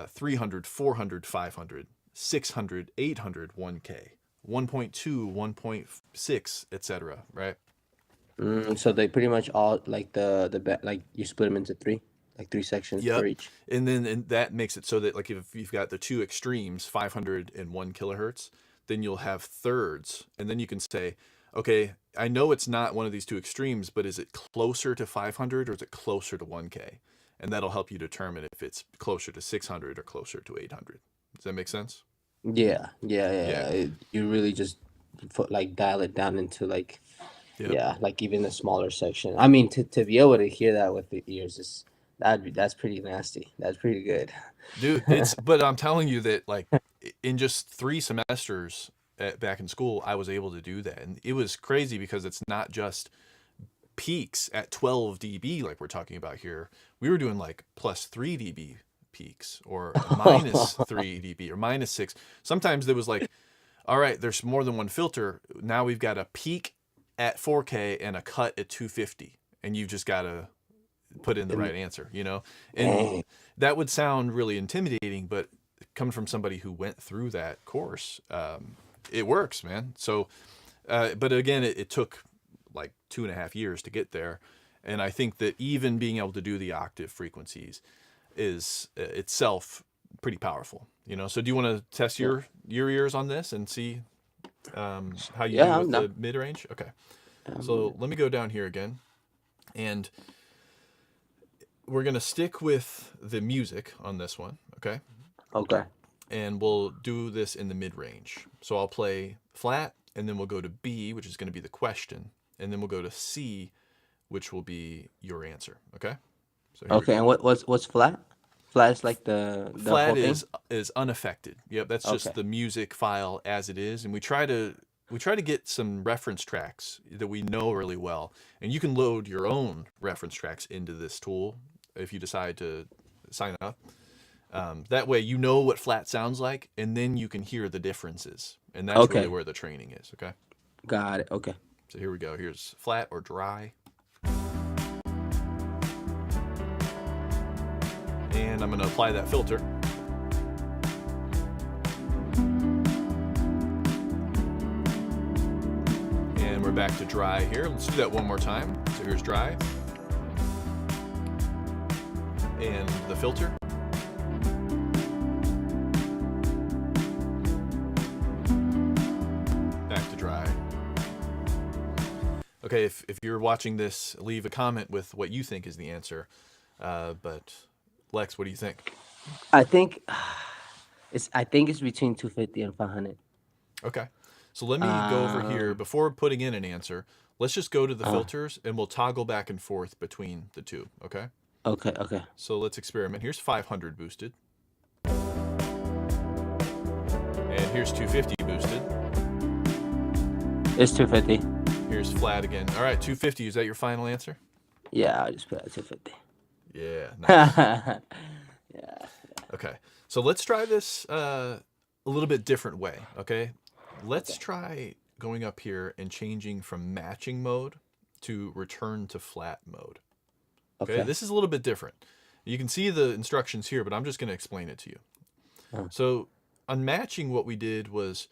Speaker 1: 300, 400, 500, 600, 800, 1K, 1.2, 1.6, etc. Right?
Speaker 4: So they pretty much all like like you split them into three sections
Speaker 1: Yep.
Speaker 4: for each.
Speaker 1: And that makes it so that like if you've got the two extremes, 500 and 1 kilohertz, then you'll have thirds, and then you can say, okay, I know it's not one of these two extremes, but is it closer to 500 or is it closer to 1K? And that'll help you determine if it's closer to 600 or closer to 800. Does that make sense?
Speaker 4: Yeah.
Speaker 1: Yeah.
Speaker 4: You really just like dial it down into like
Speaker 1: Yep.
Speaker 4: like even a smaller section. I mean, to be able to hear that with the ears is that's pretty nasty. That's pretty good.
Speaker 1: Dude, but I'm telling you that like in just 3 semesters back in school, I was able to do that. And it was crazy because it's not just peaks at 12 dB like we're talking about here. We were doing like plus 3 dB peaks or minus 3 dB or minus 6. Sometimes there was like, all right, there's more than one filter. Now we've got a peak at 4K and a cut at 250. And you've just got to put in the right answer, you know? And
Speaker 4: Dang.
Speaker 1: that would sound really intimidating, but coming from somebody who went through that course, it works, man. So, but again, it took like 2.5 years to get there. And I think that even being able to do the octave frequencies is itself pretty powerful, you know? So do you want to test your ears on this and see how you do
Speaker 4: I'm
Speaker 1: with
Speaker 4: down.
Speaker 1: the mid-range? Okay. So let me go down here again. And we're going to stick with the music on this one, okay?
Speaker 4: Okay.
Speaker 1: And we'll do this in the mid-range. So I'll play flat, and then we'll go to B, which is going to be the question, and then we'll go to C, which will be your answer, okay? So here we
Speaker 4: Okay,
Speaker 1: go.
Speaker 4: and what's flat? Flat is like the
Speaker 1: Flat
Speaker 4: whole thing?
Speaker 1: is unaffected. Yep, that's just
Speaker 4: Okay.
Speaker 1: the music file as it is, and we try to get some reference tracks that we know really well, and you can load your own reference tracks into this tool if you decide to sign up. That way you know what flat sounds like, and then you can hear the differences, and that's really
Speaker 4: Okay.
Speaker 1: where the training is. Okay,
Speaker 4: Got it. Okay.
Speaker 1: so here we go. Here's flat or dry, and I'm going to apply that filter. And we're back to dry here. Let's do that one more time. So here's dry. And the filter. Back to dry. Okay, if you're watching this, leave a comment with what you think is the answer. But Lex, what do you think?
Speaker 4: I think it's between 250 and 500.
Speaker 1: Okay. So let me go over here before putting in an answer. Let's just go to the filters and we'll toggle back and forth between the two. Okay.
Speaker 4: Okay.
Speaker 1: So let's experiment. Here's 500 boosted. And here's 250 boosted.
Speaker 4: It's 250.
Speaker 1: Here's flat again. All right, 250. Is that your final answer?
Speaker 4: Yeah, I'll just put it at 250.
Speaker 1: Yeah. Nice.
Speaker 4: Yeah.
Speaker 1: Okay. So let's try this a little bit different way. Okay. Let's try going up here and changing from matching mode to return to flat mode. Okay. This is a little bit different. You can see the instructions here, but I'm just going to explain it to you. So on matching, what we did was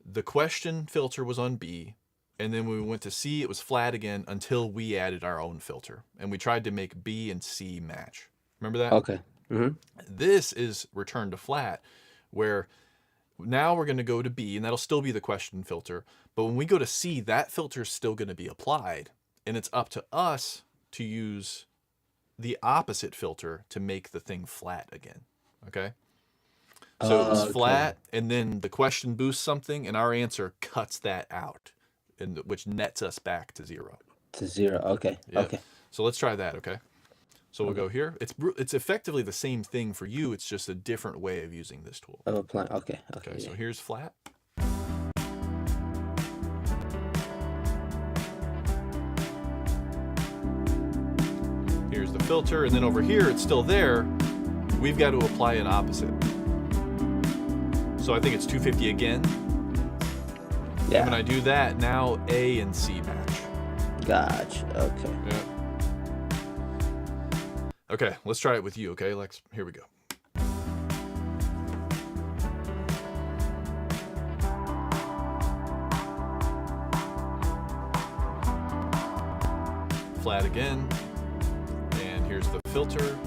Speaker 1: the question filter was on B, and then when we went to C, it was flat again until we added our own filter. And we tried to make B and C match. Remember that?
Speaker 4: Okay. Mm-hmm.
Speaker 1: This is return to flat, where now we're going to go to B, and that'll still be the question filter. But when we go to C, that filter is still going to be applied. And it's up to us to use the opposite filter to make the thing flat again. Okay? So it was flat, and then the question boosts something, and our answer cuts that out, and which nets us back to 0.
Speaker 4: To 0. Okay.
Speaker 1: Yeah.
Speaker 4: Okay.
Speaker 1: So let's try that, okay? So we'll
Speaker 4: Okay.
Speaker 1: go here. It's effectively the same thing for you. It's just a different way of using this tool.
Speaker 4: Of applying. Okay.
Speaker 1: Okay,
Speaker 4: Okay.
Speaker 1: so
Speaker 4: Yeah.
Speaker 1: here's flat. Here's the filter, and then over here, it's still there. We've got to apply an opposite. So I think it's 250 again. And when
Speaker 4: Yeah.
Speaker 1: I do that, now A and C match.
Speaker 4: Gotcha. Okay.
Speaker 1: Yeah. Okay, let's try it with you, okay, Lex? Here we go. Flat again. And here's the filter.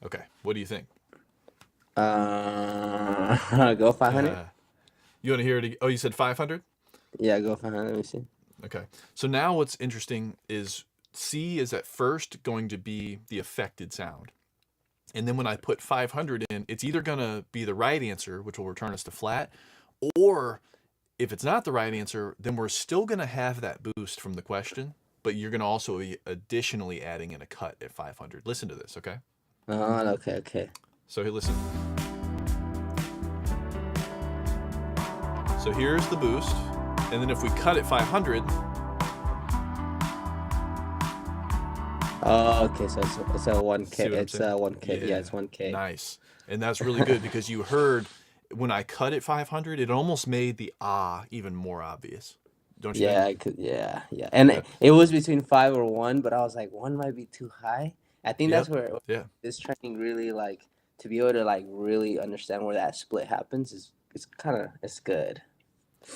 Speaker 1: Okay, what do you think?
Speaker 4: Go 500.
Speaker 1: You want to hear it again? Oh, you said 500?
Speaker 4: Yeah, go 500. Let me see.
Speaker 1: Okay. So now what's interesting is C is at first going to be the affected sound. And then when I put 500 in, it's either going to be the right answer, which will return us to flat, or if it's not the right answer, then we're still going to have that boost from the question, but you're going to also be additionally adding in a cut at 500. Listen to this, okay?
Speaker 4: Okay. Okay.
Speaker 1: So here, listen. So here's the boost, and then if we cut at 500,
Speaker 4: Oh, okay. So it's a 1K.
Speaker 1: See what I'm
Speaker 4: It's a
Speaker 1: saying?
Speaker 4: 1K. Yeah, it's 1K.
Speaker 1: Nice. And that's really good because you heard when I cut at 500, it almost made the even more obvious. Don't you
Speaker 4: Yeah,
Speaker 1: think?
Speaker 4: I could. Yeah, yeah. And it was between 5 or 1, but I was like, 1 might be too high. I think that's where
Speaker 1: Yeah.
Speaker 4: this training really like to be able to like really understand where that split happens is it's good.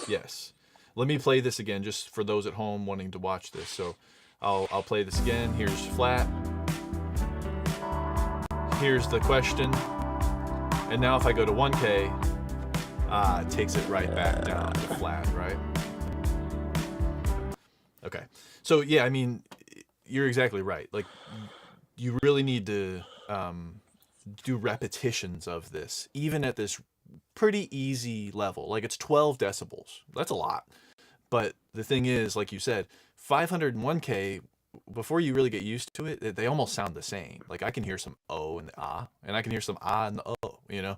Speaker 1: Yes. Let me play this again just for those at home wanting to watch this. So I'll play this again. Here's flat. Here's the question. And now if I go to 1K, it takes it right back down to flat, right? Okay. So yeah, I mean, you're exactly right. Like, you really need to do repetitions of this, even at this pretty easy level. Like, it's 12 decibels. That's a lot. But the thing is, like you said, 501K, before you really get used to it, they almost sound the same. Like, I can hear some O and the and I can hear some and the O, you know?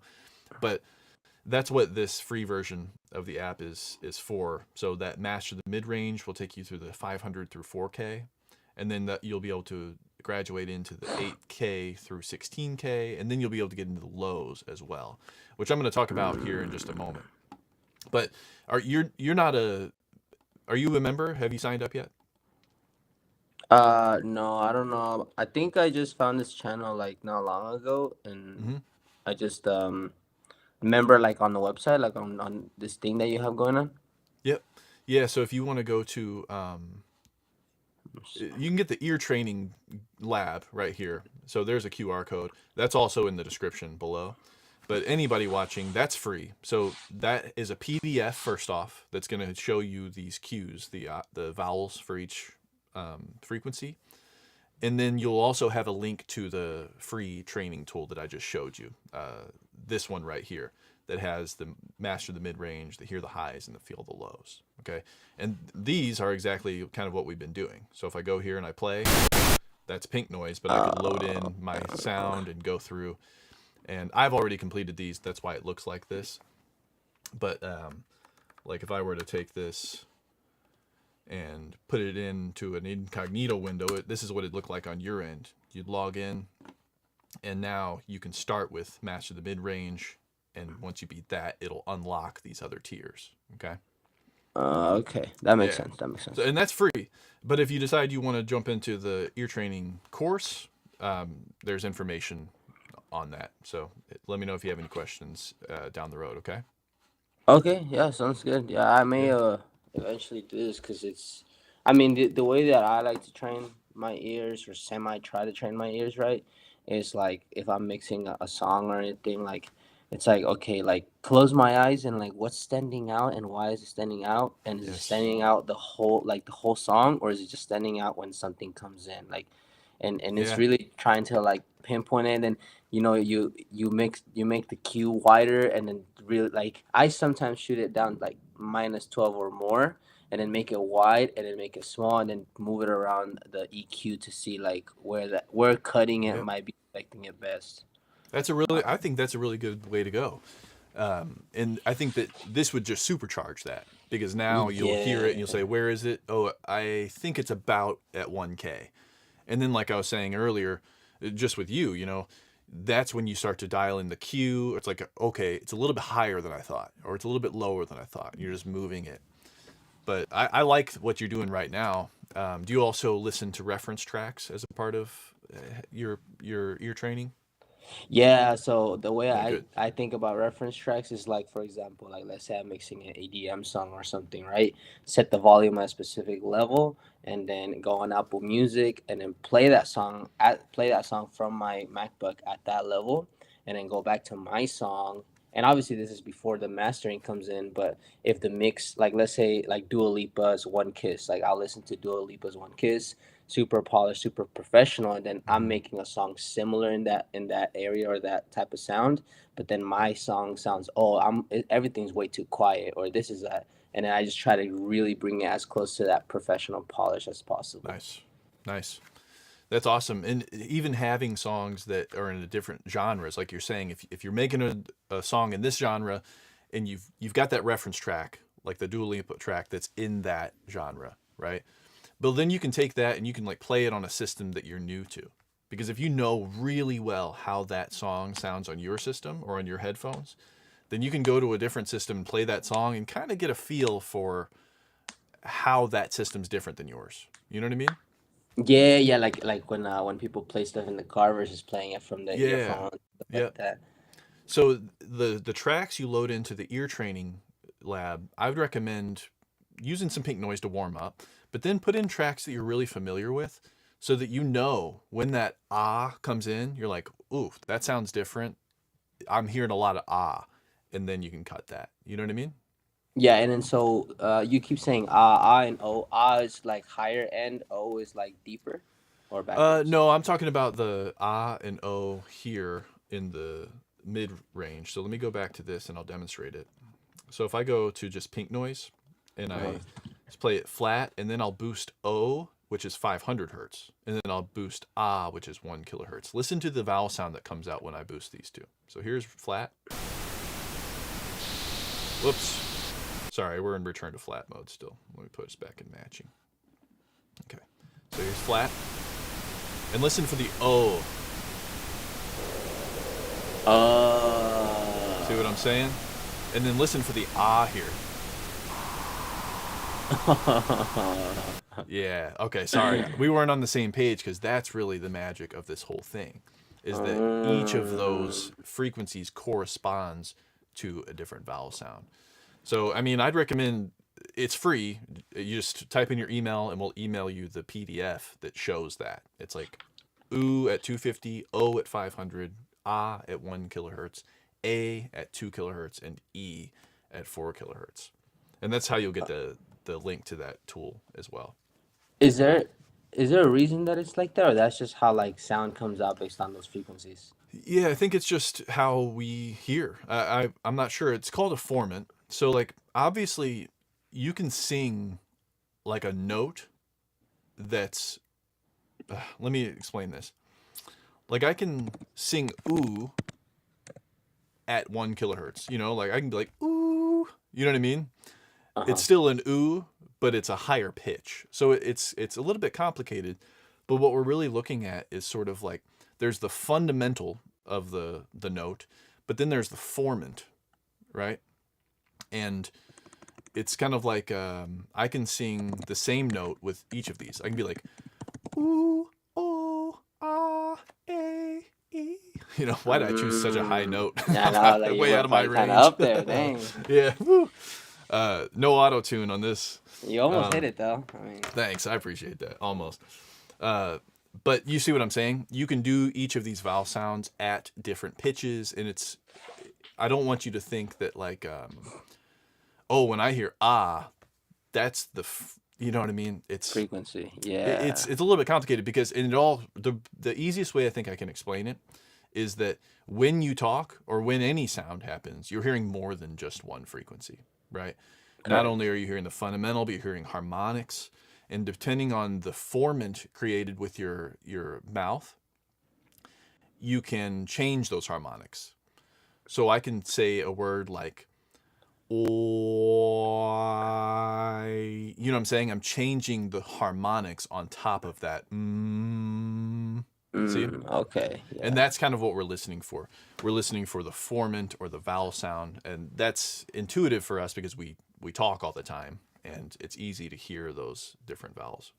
Speaker 1: But that's what this free version of the app is for. So that master the mid-range will take you through the 500 through 4K, and then that you'll be able to graduate into the 8K through 16K, and then you'll be able to get into the lows as well, which I'm going to talk about here in just a moment. But are you a member? Have you signed up yet?
Speaker 4: No, I don't know. I think I just found this channel like not long ago, and I just remember like on the website, like on this thing that you have going on.
Speaker 1: Yep. Yeah. So if you want to go to, you can get the ear training lab right here. So there's a QR code. That's also in the description below. But anybody watching, that's free. So that is a PDF first off. That's going to show you these cues, the vowels for each frequency. And then you'll also have a link to the free training tool that I just showed you. This one right here that has the master the mid-range, the hear the highs, and the feel the lows. Okay. And these are exactly kind of what we've been doing. So if I go here and I play, that's pink noise, but I could load in my sound and go through. And I've already completed these. That's why it looks like this. But like if I were to take this and put it into an incognito window, this is what it looked like on your end. You'd log in, and now you can start with master the mid-range, and once you beat that, it'll unlock these other tiers. Okay.
Speaker 4: Okay, that makes sense. That makes sense.
Speaker 1: So, and that's free. But if you decide you want to jump into the ear training course, there's information on that. So let me know if you have any questions down the road. Okay.
Speaker 4: Okay, yeah, sounds good. Yeah, I may eventually do this because I mean, the way that I like to train my ears or try to train my ears right is like if I'm mixing a song or anything, like it's like, okay, like close my eyes and like what's standing out and why is it standing out, and is it standing out the whole song, or is it just standing out when something comes in, like and it's really trying to like pinpoint it, and you know you make the cue wider and then really like I sometimes shoot it down like -12 or more, and then make it wide, and then make it small, and then move it around the EQ to see like where cutting it
Speaker 1: Yep.
Speaker 4: might be affecting it best.
Speaker 1: I think that's a really good way to go. And I think that this would just supercharge that because now you'll hear it and you'll say, where is it? Oh, I think it's about at 1K. And then, like I was saying earlier, just with you, you know, that's when you start to dial in the Q. It's like, okay, it's a little bit higher than I thought, or it's a little bit lower than I thought. You're just moving it. But I like what you're doing right now. Do you also listen to reference tracks as a part of your ear training?
Speaker 4: Yeah, so the way
Speaker 1: Yeah, good.
Speaker 4: I think about reference tracks is like, for example, like let's say I'm mixing an ADM song or something, right? Set the volume at a specific level, and then go on Apple Music, and then play that song from my MacBook at that level, and then go back to my song. And obviously, this is before the mastering comes in. But if the mix, like let's say like Dua Lipa's One Kiss, like I'll listen to Dua Lipa's One Kiss, super polished, super professional, and then I'm making a song similar in that area or that type of sound. But then my song sounds, everything's way too quiet, or this is that, and then I just try to really bring it as close to that professional polish as possible.
Speaker 1: Nice. That's awesome. And even having songs that are in a different genres, like you're saying, if you're making a song in this genre, and you've got that reference track, like the Dua Lipa track that's in that genre, right? But then you can take that and you can like play it on a system that you're new to. Because if you know really well how that song sounds on your system or on your headphones, then you can go to a different system and play that song and kind of get a feel for how that system's different than yours. You know what I mean?
Speaker 4: Yeah, like when people play stuff in the car versus playing it from the
Speaker 1: Yeah.
Speaker 4: earphone, stuff
Speaker 1: Yeah.
Speaker 4: like that.
Speaker 1: So the tracks you load into the ear training lab, I would recommend using some pink noise to warm up, but then put in tracks that you're really familiar with so that you know when that comes in, you're like, ooh, that sounds different. I'm hearing a lot of and then you can cut that. You know what I mean?
Speaker 4: Yeah, and then so you keep saying and o. Is like higher end, o is like deeper, or backwards.
Speaker 1: No, I'm talking about the and o here in the mid range. So let me go back to this and I'll demonstrate it. So if I go to just pink noise and I just play it flat, and then I'll boost O, which is 500 hertz, and then I'll boost which is 1 kilohertz. Listen to the vowel sound that comes out when I boost these two. So here's flat. Whoops. Sorry, we're in return to flat mode still. Let me put us back in matching. Okay. So here's flat. And listen for the O. See what I'm saying? And then listen for the here. Yeah. Okay. Sorry. We weren't on the same page because that's really the magic of this whole thing is that each of those frequencies corresponds to a different vowel sound. So, I mean, I'd recommend it's free. You just type in your email and we'll email you the PDF that shows that. It's like oo at 250, O at 500, at 1 kilohertz, A at 2 kilohertz, and E at 4 kilohertz. And that's how you'll get the link to that tool as well.
Speaker 4: Is there a reason that it's like that, or that's just how like sound comes out based on those frequencies?
Speaker 1: Yeah, I think it's just how we hear. I'm not sure. It's called a formant. So like obviously you can sing like a note that's let me explain this. Like I can sing ooh at 1 kilohertz, you know, like I can be like ooh, you know what I mean? It's still an ooh, but it's a higher pitch. So it's a little bit complicated, but what we're really looking at is sort of like there's the fundamental of the note, but then there's the formant, right? And it's kind of like I can sing the same note with each of these. I can be like ooh, oh, a, e. You know, why did I choose such a high note?
Speaker 4: Yeah, no, like
Speaker 1: Way out of my range.
Speaker 4: Kind of up there, dang.
Speaker 1: Yeah. Woo. No auto tune on this.
Speaker 4: You almost hit it though. I mean,
Speaker 1: Thanks, I appreciate that. Almost. But you see what I'm saying? You can do each of these vowel sounds at different pitches, and I don't want you to think that like, when I hear that's you know what I mean? It's
Speaker 4: frequency. Yeah.
Speaker 1: It's a little bit complicated because the easiest way I think I can explain it is that when you talk or when any sound happens, you're hearing more than just one frequency, right? Not
Speaker 4: Correct.
Speaker 1: only are you hearing the fundamental, but you're hearing harmonics. And depending on the formant created with your mouth, you can change those harmonics. So I can say a word like "oi," you know what I'm saying? I'm changing the harmonics on top of that. See?
Speaker 4: Okay.
Speaker 1: And
Speaker 4: Yeah.
Speaker 1: that's kind of what we're listening for. We're listening for the formant or the vowel sound, and that's intuitive for us because we talk all the time, and it's easy to hear those different vowels.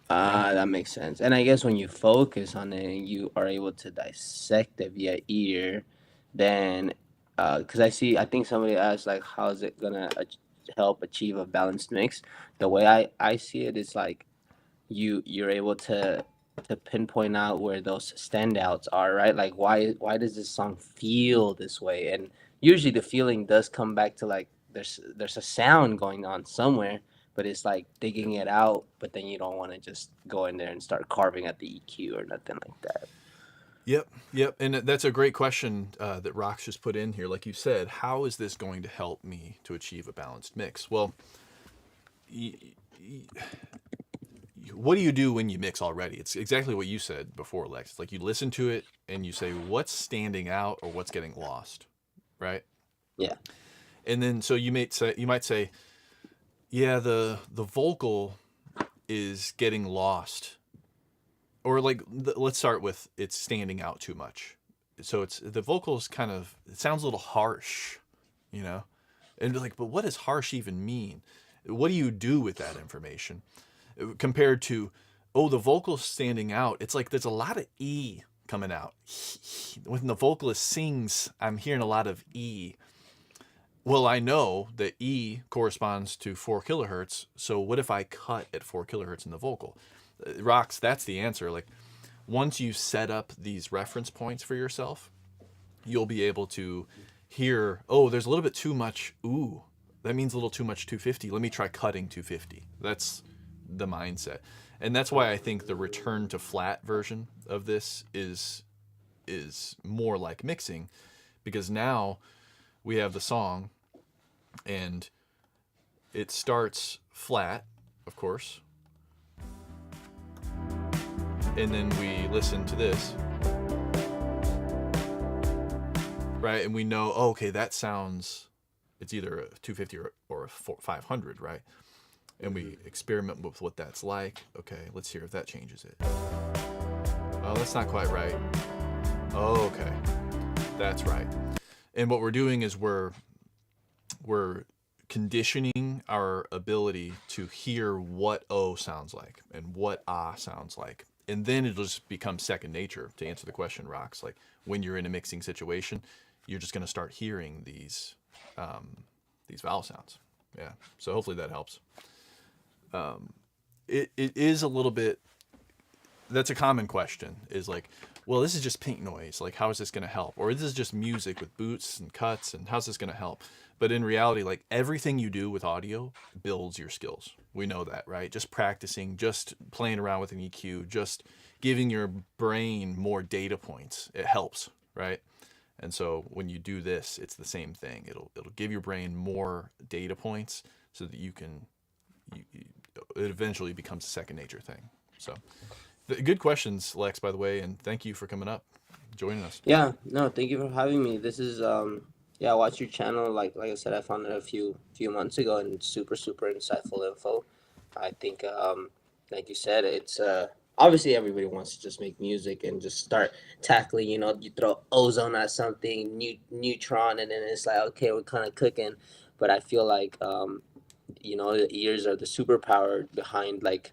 Speaker 4: That makes sense. And I guess when you focus on it and you are able to dissect it via ear, then, because I think somebody asked, like, how is it gonna help achieve a balanced mix? The way I see it is like you're able to pinpoint out where those standouts are, right? Like, why does this song feel this way? And usually the feeling does come back to, like, there's a sound going on somewhere, but it's like digging it out, but then you don't want to just go in there and start carving at the EQ or nothing like that.
Speaker 1: Yep. And that's a great question that Rox just put in here. Like you said, how is this going to help me to achieve a balanced mix? Well, what do you do when you mix already? It's exactly what you said before, Lex. It's like you listen to it and you say, what's standing out or what's getting lost, right?
Speaker 4: Yeah.
Speaker 1: And then so you might say, yeah, the vocal is getting lost. Or like, let's start with it's standing out too much. So it's the vocals kind of, it sounds a little harsh, you know? And like, but what does harsh even mean? What do you do with that information? Compared to, oh, the vocal's standing out. It's like there's a lot of E coming out. When the vocalist sings, I'm hearing a lot of E. Well, I know that E corresponds to 4 kilohertz. So what if I cut at 4 kilohertz in the vocal? Rox, that's the answer. Like, once you set up these reference points for yourself, you'll be able to hear, oh, there's a little bit too much. Ooh, that means a little too much 250. Let me try cutting 250. That's the mindset. And that's why I think the return to flat version of this is more like mixing, because now we have the song and it starts flat, of course, and then we listen to this, right? And we know, oh, okay, that sounds, it's either a 250 or a 500, right? And we experiment with what that's like. Okay, let's hear if that changes it. Oh, that's not quite right. Oh, okay, that's right. And what we're doing is we're conditioning our ability to hear what O sounds like and what Ah sounds like. And then it'll just become second nature. To answer the question, Rox, like when you're in a mixing situation, you're just going to start hearing these vowel sounds. Yeah. So hopefully that helps. It is a little bit, that's a common question, is like, well, this is just pink noise. Like, how is this going to help? Or this is just music with boots and cuts, and how's this going to help? But in reality, like, everything you do with audio builds your skills. We know that, right? Just practicing, just playing around with an EQ, just giving your brain more data points. It helps, right? And so when you do this, it's the same thing. It'll give your brain more data points so that you can, it eventually becomes a second nature thing. So good questions, Lex, by the way, and thank you for coming up, joining us.
Speaker 4: Yeah, no, thank you for having me. This is yeah, I watched your channel. Like I said, I found it a few months ago, and it's super insightful info. I think like you said, it's obviously everybody wants to just make music and just start tackling, you throw ozone at something, neutron, and then it's like, okay, we're kind of cooking. But I feel like the ears are the superpower behind, like,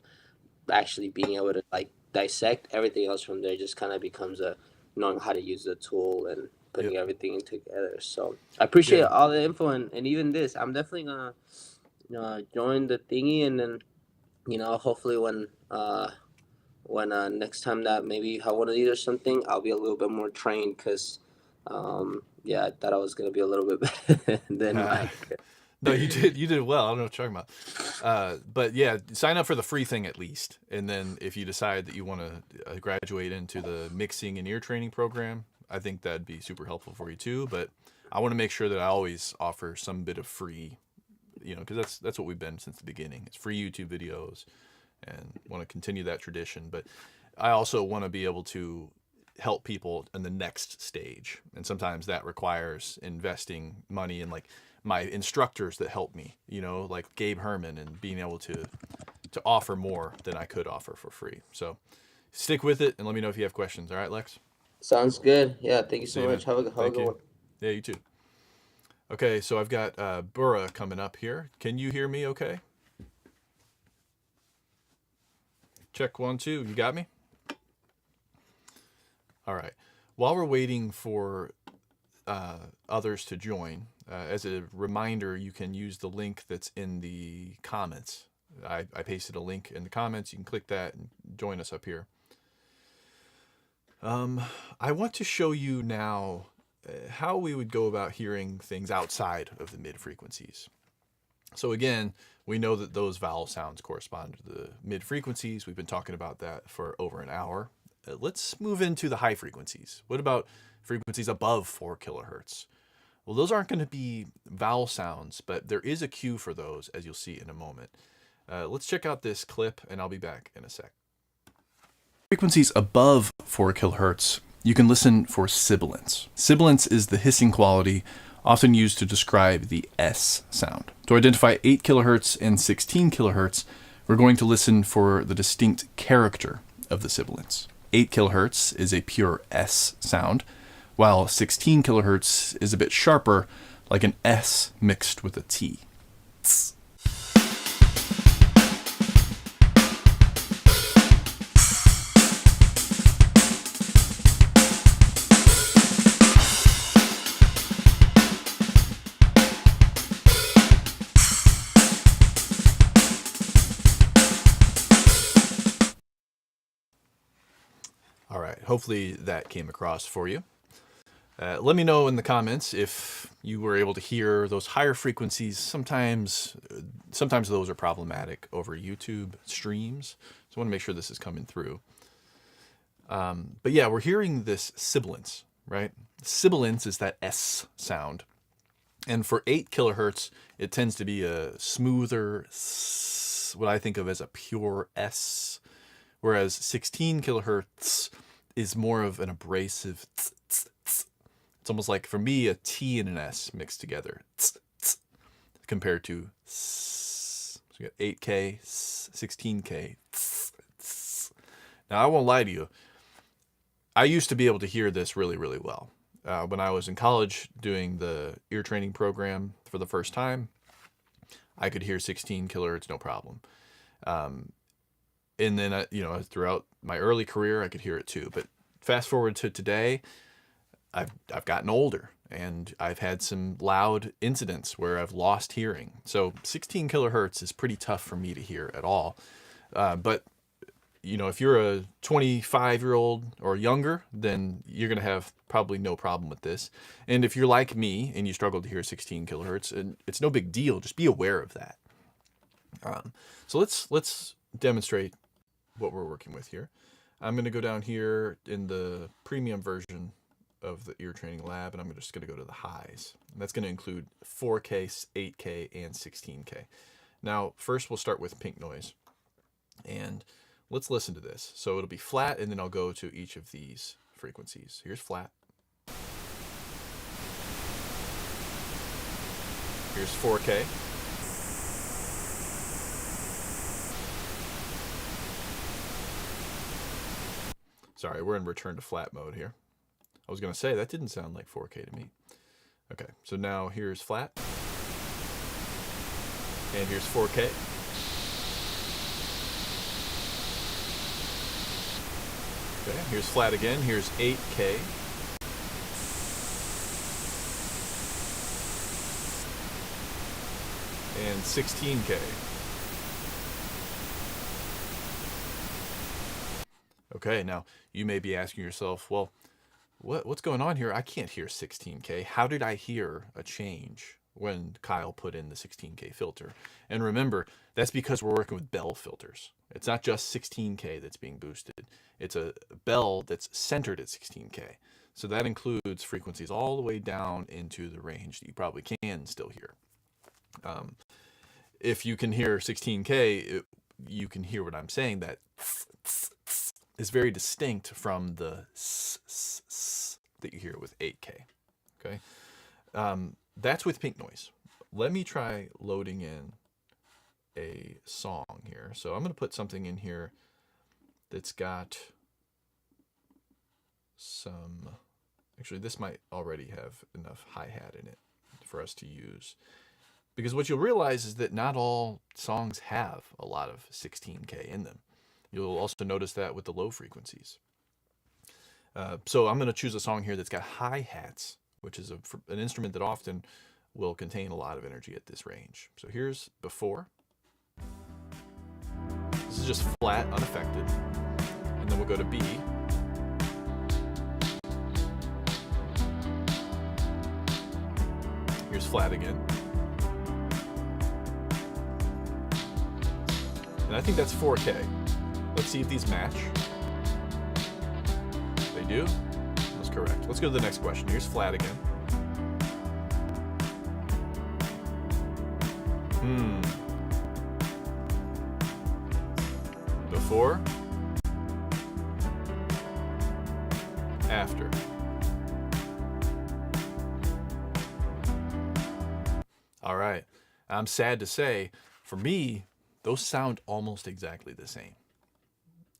Speaker 4: actually being able to, like, dissect everything else from there. Just kind of becomes a knowing how to use the tool and putting everything together. So I appreciate all the info and even this. I'm definitely gonna join the thingy, and then hopefully when next time that maybe you have one of these or something, I'll be a little bit more trained, because I thought I was gonna be a little bit better than Mike.
Speaker 1: No, you did well. I don't know what you're talking about. But yeah, sign up for the free thing at least. And then if you decide that you want to graduate into the mixing and ear training program, I think that'd be super helpful for you too. But I want to make sure that I always offer some bit of free, because that's what we've been since the beginning. It's free YouTube videos, and want to continue that tradition. But I also want to be able to help people in the next stage. And sometimes that requires investing money in like my instructors that help me, like Gabe Herman, and being able to offer more than I could offer for free. So stick with it and let me know if you have questions. All right, Lex?
Speaker 4: Sounds good. Yeah, thank you so
Speaker 1: See you,
Speaker 4: much.
Speaker 1: man.
Speaker 4: Have a
Speaker 1: Thank
Speaker 4: good
Speaker 1: you.
Speaker 4: one.
Speaker 1: Yeah, you too. Okay, so I've got Burra coming up here. Can you hear me okay? Check 1, 2. You got me? All right. While we're waiting for others to join, as a reminder, you can use the link that's in the comments. I pasted a link in the comments. You can click that and join us up here. I want to show you now how we would go about hearing things outside of the mid frequencies. So again, we know that those vowel sounds correspond to the mid frequencies. We've been talking about that for over an hour. Let's move into the high frequencies. What about frequencies above 4 kilohertz? Well, those aren't going to be vowel sounds, but there is a cue for those, as you'll see in a moment. Let's check out this clip, and I'll be back in a sec. Frequencies above 4 kilohertz, you can listen for sibilance. Sibilance is the hissing quality often used to describe the S sound. To identify 8 kilohertz and 16 kilohertz, we're going to listen for the distinct character of the sibilance. 8 kilohertz is a pure S sound, while 16 kilohertz is a bit sharper, like an S mixed with a T. Tss. All right, hopefully that came across for you. Let me know in the comments if you were able to hear those higher frequencies. Sometimes those are problematic over YouTube streams, so I want to make sure this is coming through. But yeah, we're hearing this sibilance, right? Sibilance is that S sound. And for 8 kilohertz, it tends to be a smoother, what I think of as a pure S, whereas 16 kilohertz is more of an abrasive tss, tss, tss. It's almost like, for me, a T and an S mixed together, tss, tss, compared to tss. So you got 8K, 16K. Tss, tss. Now, I won't lie to you. I used to be able to hear this really, really well. When I was in college doing the ear training program for the first time, I could hear 16 kilohertz, no problem. And then, throughout my early career, I could hear it too. But fast forward to today, I've gotten older, and I've had some loud incidents where I've lost hearing. So 16 kilohertz is pretty tough for me to hear at all. But if you're a 25-year-old or younger, then you're going to have probably no problem with this. And if you're like me and you struggle to hear 16 kilohertz, and it's no big deal. Just be aware of that. So let's demonstrate what we're working with here. I'm going to go down here in the premium version of the ear training lab, and I'm just going to go to the highs. And that's going to include 4K, 8K, and 16K. Now, first we'll start with pink noise. And let's listen to this. So it'll be flat, and then I'll go to each of these frequencies. Here's flat. Here's 4K. Sorry, we're in return to flat mode here. I was going to say, that didn't sound like 4K to me. Okay, so now here's flat. And here's 4K. Okay, here's flat again. Here's 8K. And 16K. Okay, now you may be asking yourself, well, what's going on here? I can't hear 16K. How did I hear a change when Kyle put in the 16K filter. And remember, that's because we're working with Bell filters. It's not just 16K that's being boosted. It's a Bell that's centered at 16K. So that includes frequencies all the way down into the range that you probably can still hear. If you can hear 16K, you can hear what I'm saying. That is very distinct from the that you hear with 8K. Okay, that's with pink noise. Let me try loading in a song here. So I'm going to put something in here that's got some. Actually, this might already have enough hi-hat in it for us to use. Because what you'll realize is that not all songs have a lot of 16K in them. You'll also notice that with the low frequencies. So I'm going to choose a song here that's got hi-hats, which is an instrument that often will contain a lot of energy at this range. So here's before. This is just flat, unaffected. And then we'll go to B. Here's flat again. And I think that's 4K. Let's see if these match. They do? That's correct. Let's go to the next question. Here's flat again. Before. After. All right. I'm sad to say, for me, those sound almost exactly the same.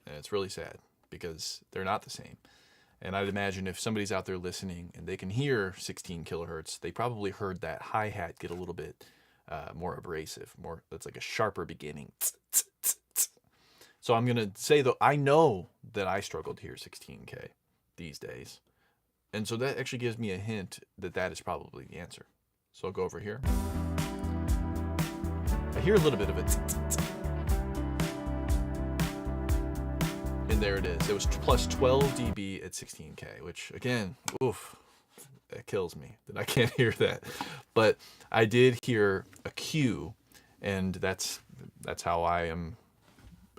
Speaker 1: And it's really sad because they're not the same. And I'd imagine if somebody's out there listening and they can hear 16 kilohertz, they probably heard that hi-hat get a little bit more abrasive, that's like a sharper beginning. So I'm going to say, though, I know that I struggle to hear 16K these days. And so that actually gives me a hint that that is probably the answer. So I'll go over here. I hear a little bit of it. And there it is. It was plus 12 dB at 16K, which again, oof, that kills me that I can't hear that. But I did hear a Q, and that's how I am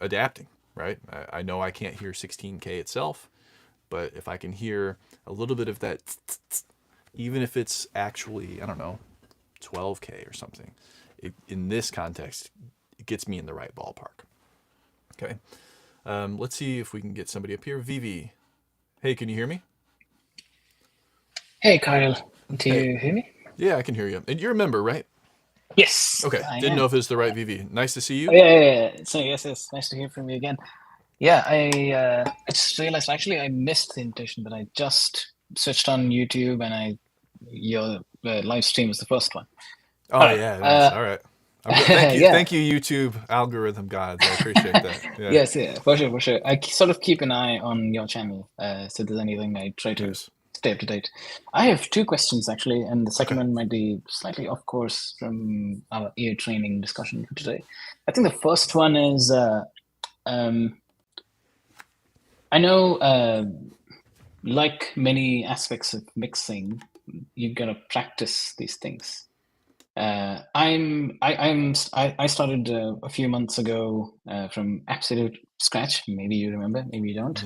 Speaker 1: adapting, right? I know I can't hear 16K itself, but if I can hear a little bit of that, even if it's actually, I don't know, 12K or something, in this context, it gets me in the right ballpark. Okay. Let's see if we can get somebody up here. Vivi. Hey, can you hear me?
Speaker 5: Hey, Kyle. Do you hear me?
Speaker 1: Yeah, I can hear you. And you're a member, right?
Speaker 5: Yes.
Speaker 1: Okay.
Speaker 5: I
Speaker 1: Didn't
Speaker 5: am.
Speaker 1: know if it's the right Vivi. Nice to see you.
Speaker 5: Oh, yeah. So yes, nice to hear from you again. Yeah, I just realized actually I missed the invitation, but I just switched on YouTube and your live stream was the first one.
Speaker 1: Oh,
Speaker 5: All right.
Speaker 1: yeah. Nice. All right. Thank you.
Speaker 5: Yeah.
Speaker 1: Thank you, YouTube algorithm gods. I appreciate that. Yeah.
Speaker 5: Yes, yeah, for sure. I sort of keep an eye on your channel. So if there's anything, I try to
Speaker 1: Nice.
Speaker 5: stay up to date. I have two questions actually, and the second
Speaker 1: Okay.
Speaker 5: one might be slightly off course from our ear training discussion for today. I think the first one is I know, like many aspects of mixing, you've got to practice these things. I started a few months ago from absolute scratch. Maybe you remember, maybe you don't.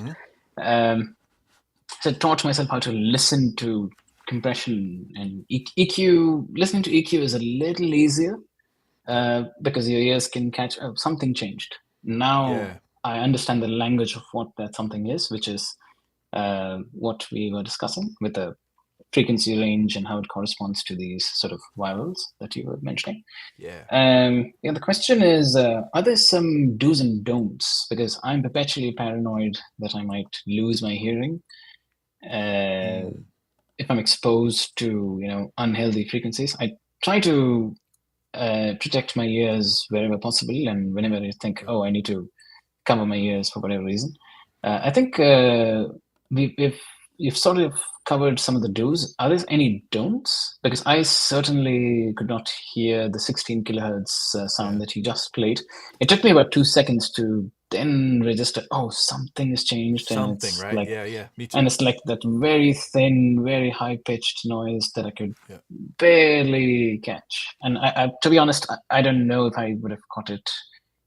Speaker 5: So I taught myself how to listen to compression and EQ. Listening to EQ is a little easier because your ears can catch something changed. Now
Speaker 1: Yeah.
Speaker 5: I understand the language of what that something is, which is what we were discussing with the frequency range and how it corresponds to these sort of vowels that you were mentioning.
Speaker 1: Yeah.
Speaker 5: The question is, are there some do's and don'ts? Because I'm perpetually paranoid that I might lose my hearing if I'm exposed to, unhealthy frequencies. I try to protect my ears wherever possible, and whenever I think, I need to cover my ears for whatever reason. I think we've you've sort of covered some of the do's. Are there any don'ts? Because I certainly could not hear the 16 kilohertz sound that you just played. It took me about 2 seconds to then register, oh, something has changed. And
Speaker 1: Something,
Speaker 5: it's
Speaker 1: right?
Speaker 5: like,
Speaker 1: Yeah, me too.
Speaker 5: and it's like that very thin, very high pitched noise that I could
Speaker 1: Yeah.
Speaker 5: barely catch. And I, to be honest, I don't know if I would have caught it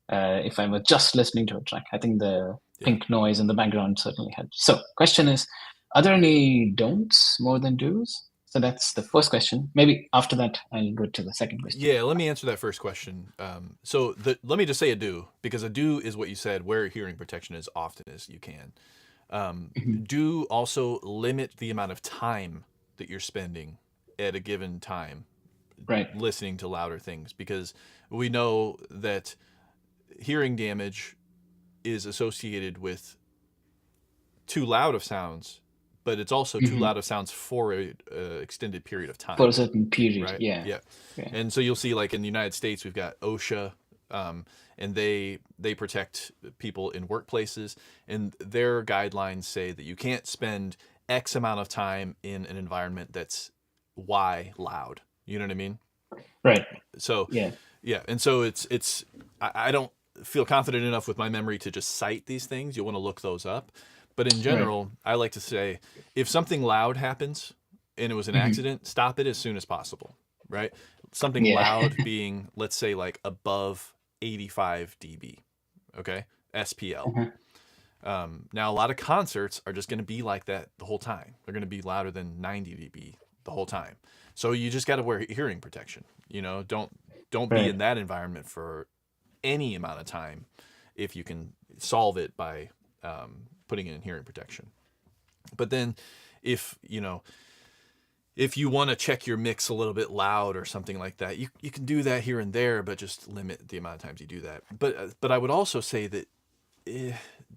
Speaker 5: if I were just listening to a track. I think the pink noise in the background certainly helped. So, question is, are there any don'ts more than do's? So that's the first question. Maybe after that, I'll go to the second question.
Speaker 1: Yeah, let me answer that first question. Let me just say a do, because a do is what you said, wear hearing protection as often as you can. Do also limit the amount of time that you're spending at a given time listening to louder things, because we know that hearing damage is associated with too loud of sounds, but it's also too loud of sounds for an extended period of time.
Speaker 5: For a certain period,
Speaker 1: right?
Speaker 5: Yeah.
Speaker 1: And so you'll see, like in the United States, we've got OSHA, and they protect people in workplaces, and their guidelines say that you can't spend X amount of time in an environment that's Y loud. You know what I mean?
Speaker 5: Right.
Speaker 1: So yeah, and so it's I don't feel confident enough with my memory to just cite these things. You'll want to look those up. But in general, I like to say, if something loud happens and it was an accident, stop it as soon as possible, right? Something loud being, let's say, like above 85 dB, okay? SPL. Now, a lot of concerts are just going to be like that the whole time. They're going to be louder than 90 dB the whole time. So you just got to wear hearing protection. You know, don't be in that environment for any amount of time if you can solve it by putting in hearing protection. But then if you want to check your mix a little bit loud or something like that, you can do that here and there, but just limit the amount of times you do that. But I would also say that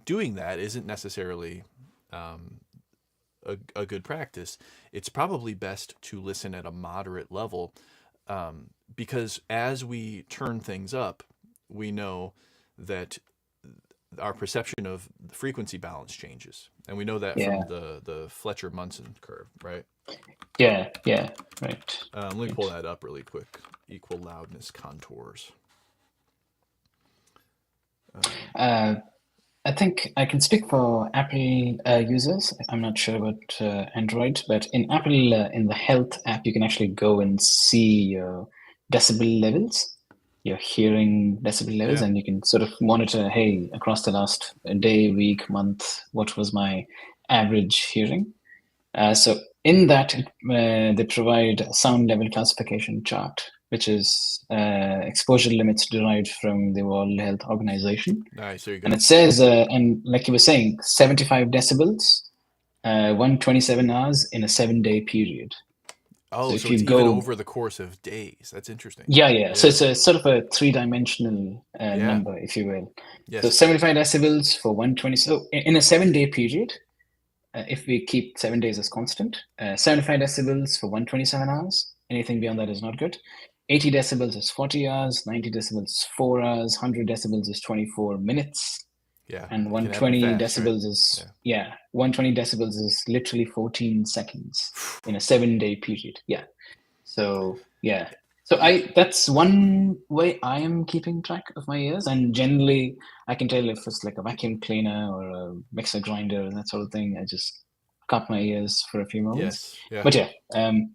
Speaker 1: doing that isn't necessarily a good practice. It's probably best to listen at a moderate level, because as we turn things up, we know that our perception of the frequency balance changes, and we know that from the Fletcher-Munson curve, right?
Speaker 5: Yeah, right.
Speaker 1: Let me pull that up really quick. Equal loudness contours.
Speaker 5: I think I can speak for Apple users. I'm not sure about Android, but in Apple, in the Health app, you can actually go and see your decibel levels, your hearing decibel levels, and you can sort of monitor, hey, across the last day, week, month, what was my average hearing? So in that, they provide a sound level classification chart, which is exposure limits derived from the World Health Organization.
Speaker 1: Nice, there you go.
Speaker 5: And it says, and like you were saying, 75 decibels, 127 hours in a 7-day period.
Speaker 1: Oh,
Speaker 5: so if
Speaker 1: so
Speaker 5: you
Speaker 1: it's
Speaker 5: go
Speaker 1: even over the course of days. That's interesting.
Speaker 5: Yeah. So it's a sort of a 3-dimensional number, if you will.
Speaker 1: Yes.
Speaker 5: So 75 decibels for 120. So in a 7-day period, if we keep 7 days as constant, 75 decibels for 127 hours. Anything beyond that is not good. 80 decibels is 40 hours. 90 decibels is 4 hours. 100 decibels is 24 minutes.
Speaker 1: Yeah.
Speaker 5: And 120
Speaker 1: fast,
Speaker 5: decibels
Speaker 1: right?
Speaker 5: is 120 decibels is literally 14 seconds in a 7-day period. Yeah. So that's one way I am keeping track of my ears, and generally I can tell if it's like a vacuum cleaner or a mixer grinder and that sort of thing. I just cup my ears for a few moments.
Speaker 1: Yes. Yeah.
Speaker 5: But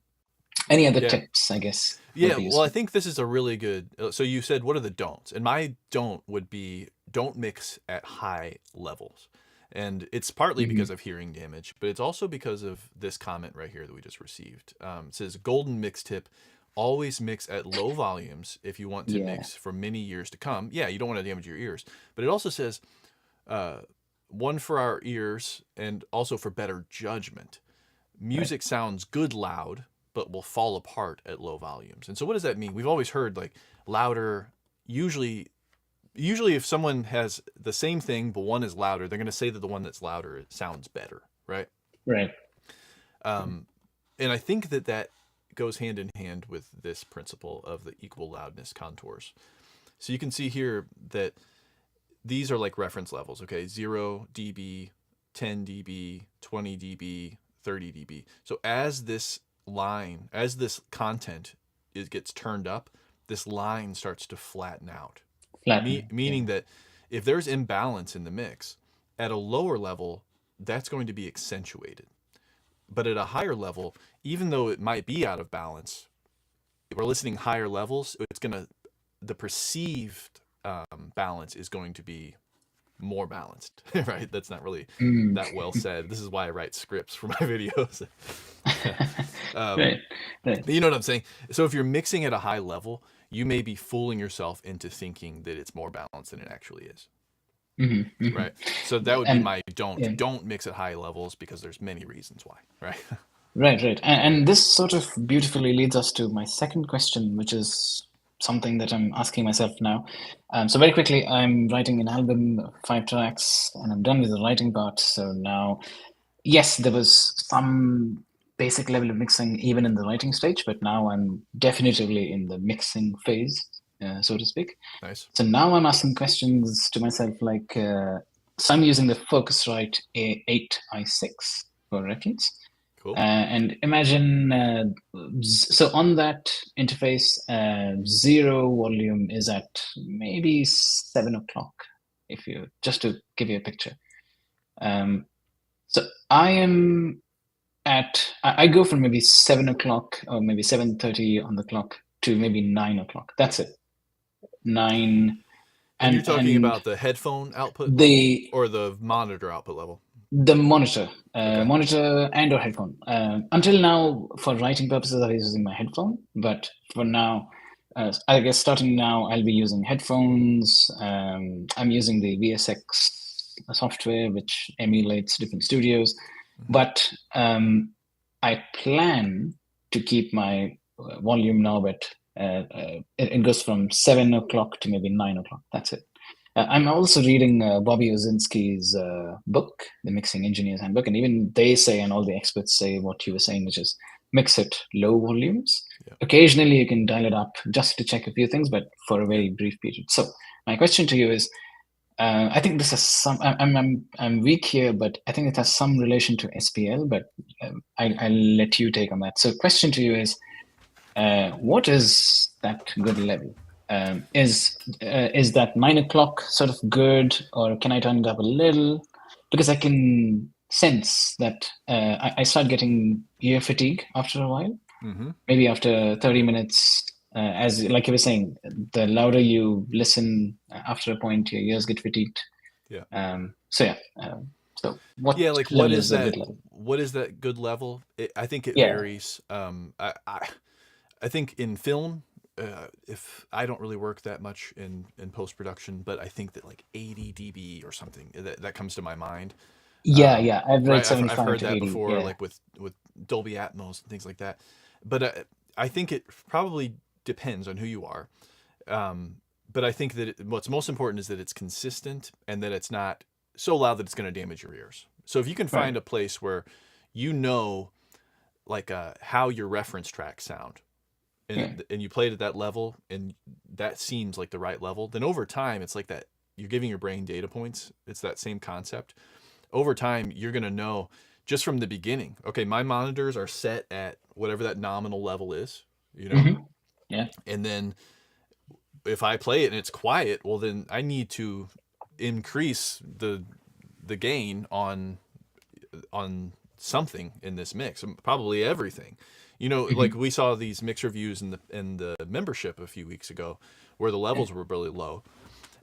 Speaker 5: any other tips, I guess?
Speaker 1: Yeah, well, I think this is a really good. So you said, what are the don'ts? And my don't would be, don't mix at high levels. And it's partly because of hearing damage, but it's also because of this comment right here that we just received. It says, golden mix tip, always mix at low volumes if you want to mix for many years to come. Yeah, you don't want to damage your ears. But it also says, one for our ears and also for better judgment. Music sounds good loud, but will fall apart at low volumes. And so what does that mean? We've always heard like louder, usually if someone has the same thing, but one is louder, they're going to say that the one that's louder sounds better, right?
Speaker 5: Right.
Speaker 1: And I think that goes hand in hand with this principle of the equal loudness contours. So you can see here that these are like reference levels, okay? 0 dB, 10 dB, 20 dB, 30 dB. So as this content gets turned up, this line starts to flatten out. Meaning that if there's imbalance in the mix, at a lower level, that's going to be accentuated. But at a higher level, even though it might be out of balance, if we're listening higher levels, the perceived balance is going to be more balanced, right? That's not really that well said. This is why I write scripts for my videos.
Speaker 5: Right.
Speaker 1: But you know what I'm saying? So if you're mixing at a high level, you may be fooling yourself into thinking that it's more balanced than it actually is. Right. So that would be my don't mix at high levels, because there's many reasons why, right?
Speaker 5: Right. And this sort of beautifully leads us to my second question, which is something that I'm asking myself now. So very quickly, I'm writing an album, 5 tracks, and I'm done with the writing part. So now, yes, there was some basic level of mixing even in the writing stage, but now I'm definitively in the mixing phase, so to speak.
Speaker 1: Nice.
Speaker 5: So now I'm asking questions to myself like, so I'm using the Focusrite A8i6 for reference.
Speaker 1: Cool.
Speaker 5: And imagine, so on that interface, 0 volume is at maybe 7 o'clock, just to give you a picture. So I am I go from maybe 7 o'clock or maybe 7:30 on the clock to maybe 9 o'clock. That's it. 9.
Speaker 1: And you're talking about the headphone output level or the monitor output level?
Speaker 5: The monitor,
Speaker 1: Okay.
Speaker 5: monitor and or headphone. Until now, for writing purposes, I was using my headphone, but for now, I guess starting now, I'll be using headphones. I'm using the VSX software, which emulates different studios, but I plan to keep my volume now, but it goes from 7 o'clock to maybe 9 o'clock. That's it. I'm also reading Bobby Ozinski's book, The Mixing Engineer's Handbook, and even they say, and all the experts say what you were saying, which is mix at low volumes.
Speaker 1: Yeah.
Speaker 5: Occasionally you can dial it up just to check a few things, but for a very brief period. So my question to you is, I think this is I'm weak here, but I think it has some relation to SPL, but I'll let you take on that. So question to you is, what is that good level? Is that 9 o'clock sort of good, or can I turn it up a little? Because I can sense that I start getting ear fatigue after a while.
Speaker 1: Mm-hmm.
Speaker 5: Maybe after 30 minutes, as like you were saying, the louder you listen, after a point, your ears get fatigued.
Speaker 1: Yeah.
Speaker 5: So what?
Speaker 1: Yeah, like
Speaker 5: level
Speaker 1: what is
Speaker 5: a
Speaker 1: that?
Speaker 5: good level?
Speaker 1: What is that good level? I think it
Speaker 5: Yeah.
Speaker 1: varies. I think in film, if I don't really work that much in post production, but I think that like 80 dB or something that comes to my mind.
Speaker 5: Yeah, I've read
Speaker 1: Right,
Speaker 5: 75
Speaker 1: I've heard
Speaker 5: to
Speaker 1: that
Speaker 5: 80.
Speaker 1: before,
Speaker 5: Yeah.
Speaker 1: like with Dolby Atmos and things like that. But I think it probably depends on who you are. But I think that what's most important is that it's consistent and that it's not so loud that it's going to damage your ears. So if you can find a place where you know, like how your reference tracks sound, and you played at that level, and that seems like the right level, then over time it's like that. You're giving your brain data points. It's that same concept. Over time, you're going to know just from the beginning, okay, my monitors are set at whatever that nominal level is, you know?
Speaker 5: Mhm. Yeah.
Speaker 1: And then if I play it and it's quiet, well, then I need to increase the gain on something in this mix, probably everything. You know, like we saw these mix reviews in the membership a few weeks ago where the levels were really low.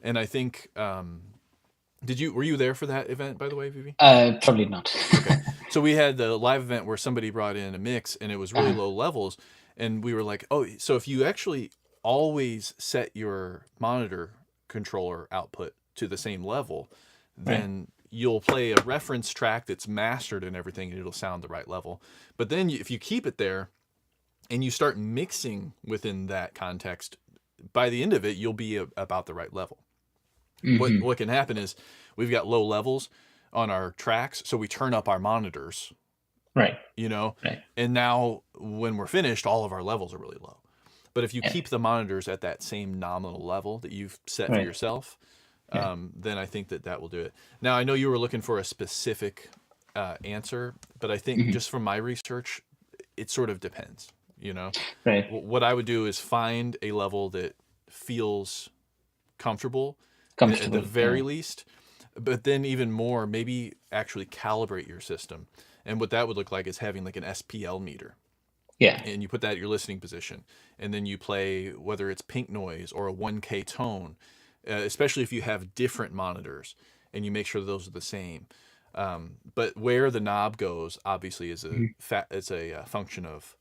Speaker 1: And I think, were you there for that event, by the way, Vivi?
Speaker 5: Probably not.
Speaker 1: Okay. So we had the live event where somebody brought in a mix and it was really low levels. And we were like, oh, so if you actually always set your monitor controller output to the same level, then you'll play a reference track that's mastered and everything, and it'll sound the right level. But then if you keep it there and you start mixing within that context, by the end of it, you'll be about the right level. What can happen is we've got low levels on our tracks, so we turn up our monitors,
Speaker 5: Right.
Speaker 1: you know,
Speaker 5: Right.
Speaker 1: and now when we're finished, all of our levels are really low. But if you keep the monitors at that same nominal level that you've set for yourself, then I think that will do it. Now, I know you were looking for a specific answer, but I think
Speaker 5: Mhm.
Speaker 1: just from my research, it sort of depends. You know,
Speaker 5: Right.
Speaker 1: what I would do is find a level that feels comfortable at the
Speaker 5: Comfortable.
Speaker 1: very
Speaker 5: Yeah.
Speaker 1: least, but then even more, maybe actually calibrate your system. And what that would look like is having like an SPL meter,
Speaker 5: Yeah.
Speaker 1: and you put that at your listening position, and then you play whether it's pink noise or a 1K tone, especially if you have different monitors, and you make sure those are the same. But where the knob goes, obviously, is
Speaker 5: Mhm.
Speaker 1: it's a function of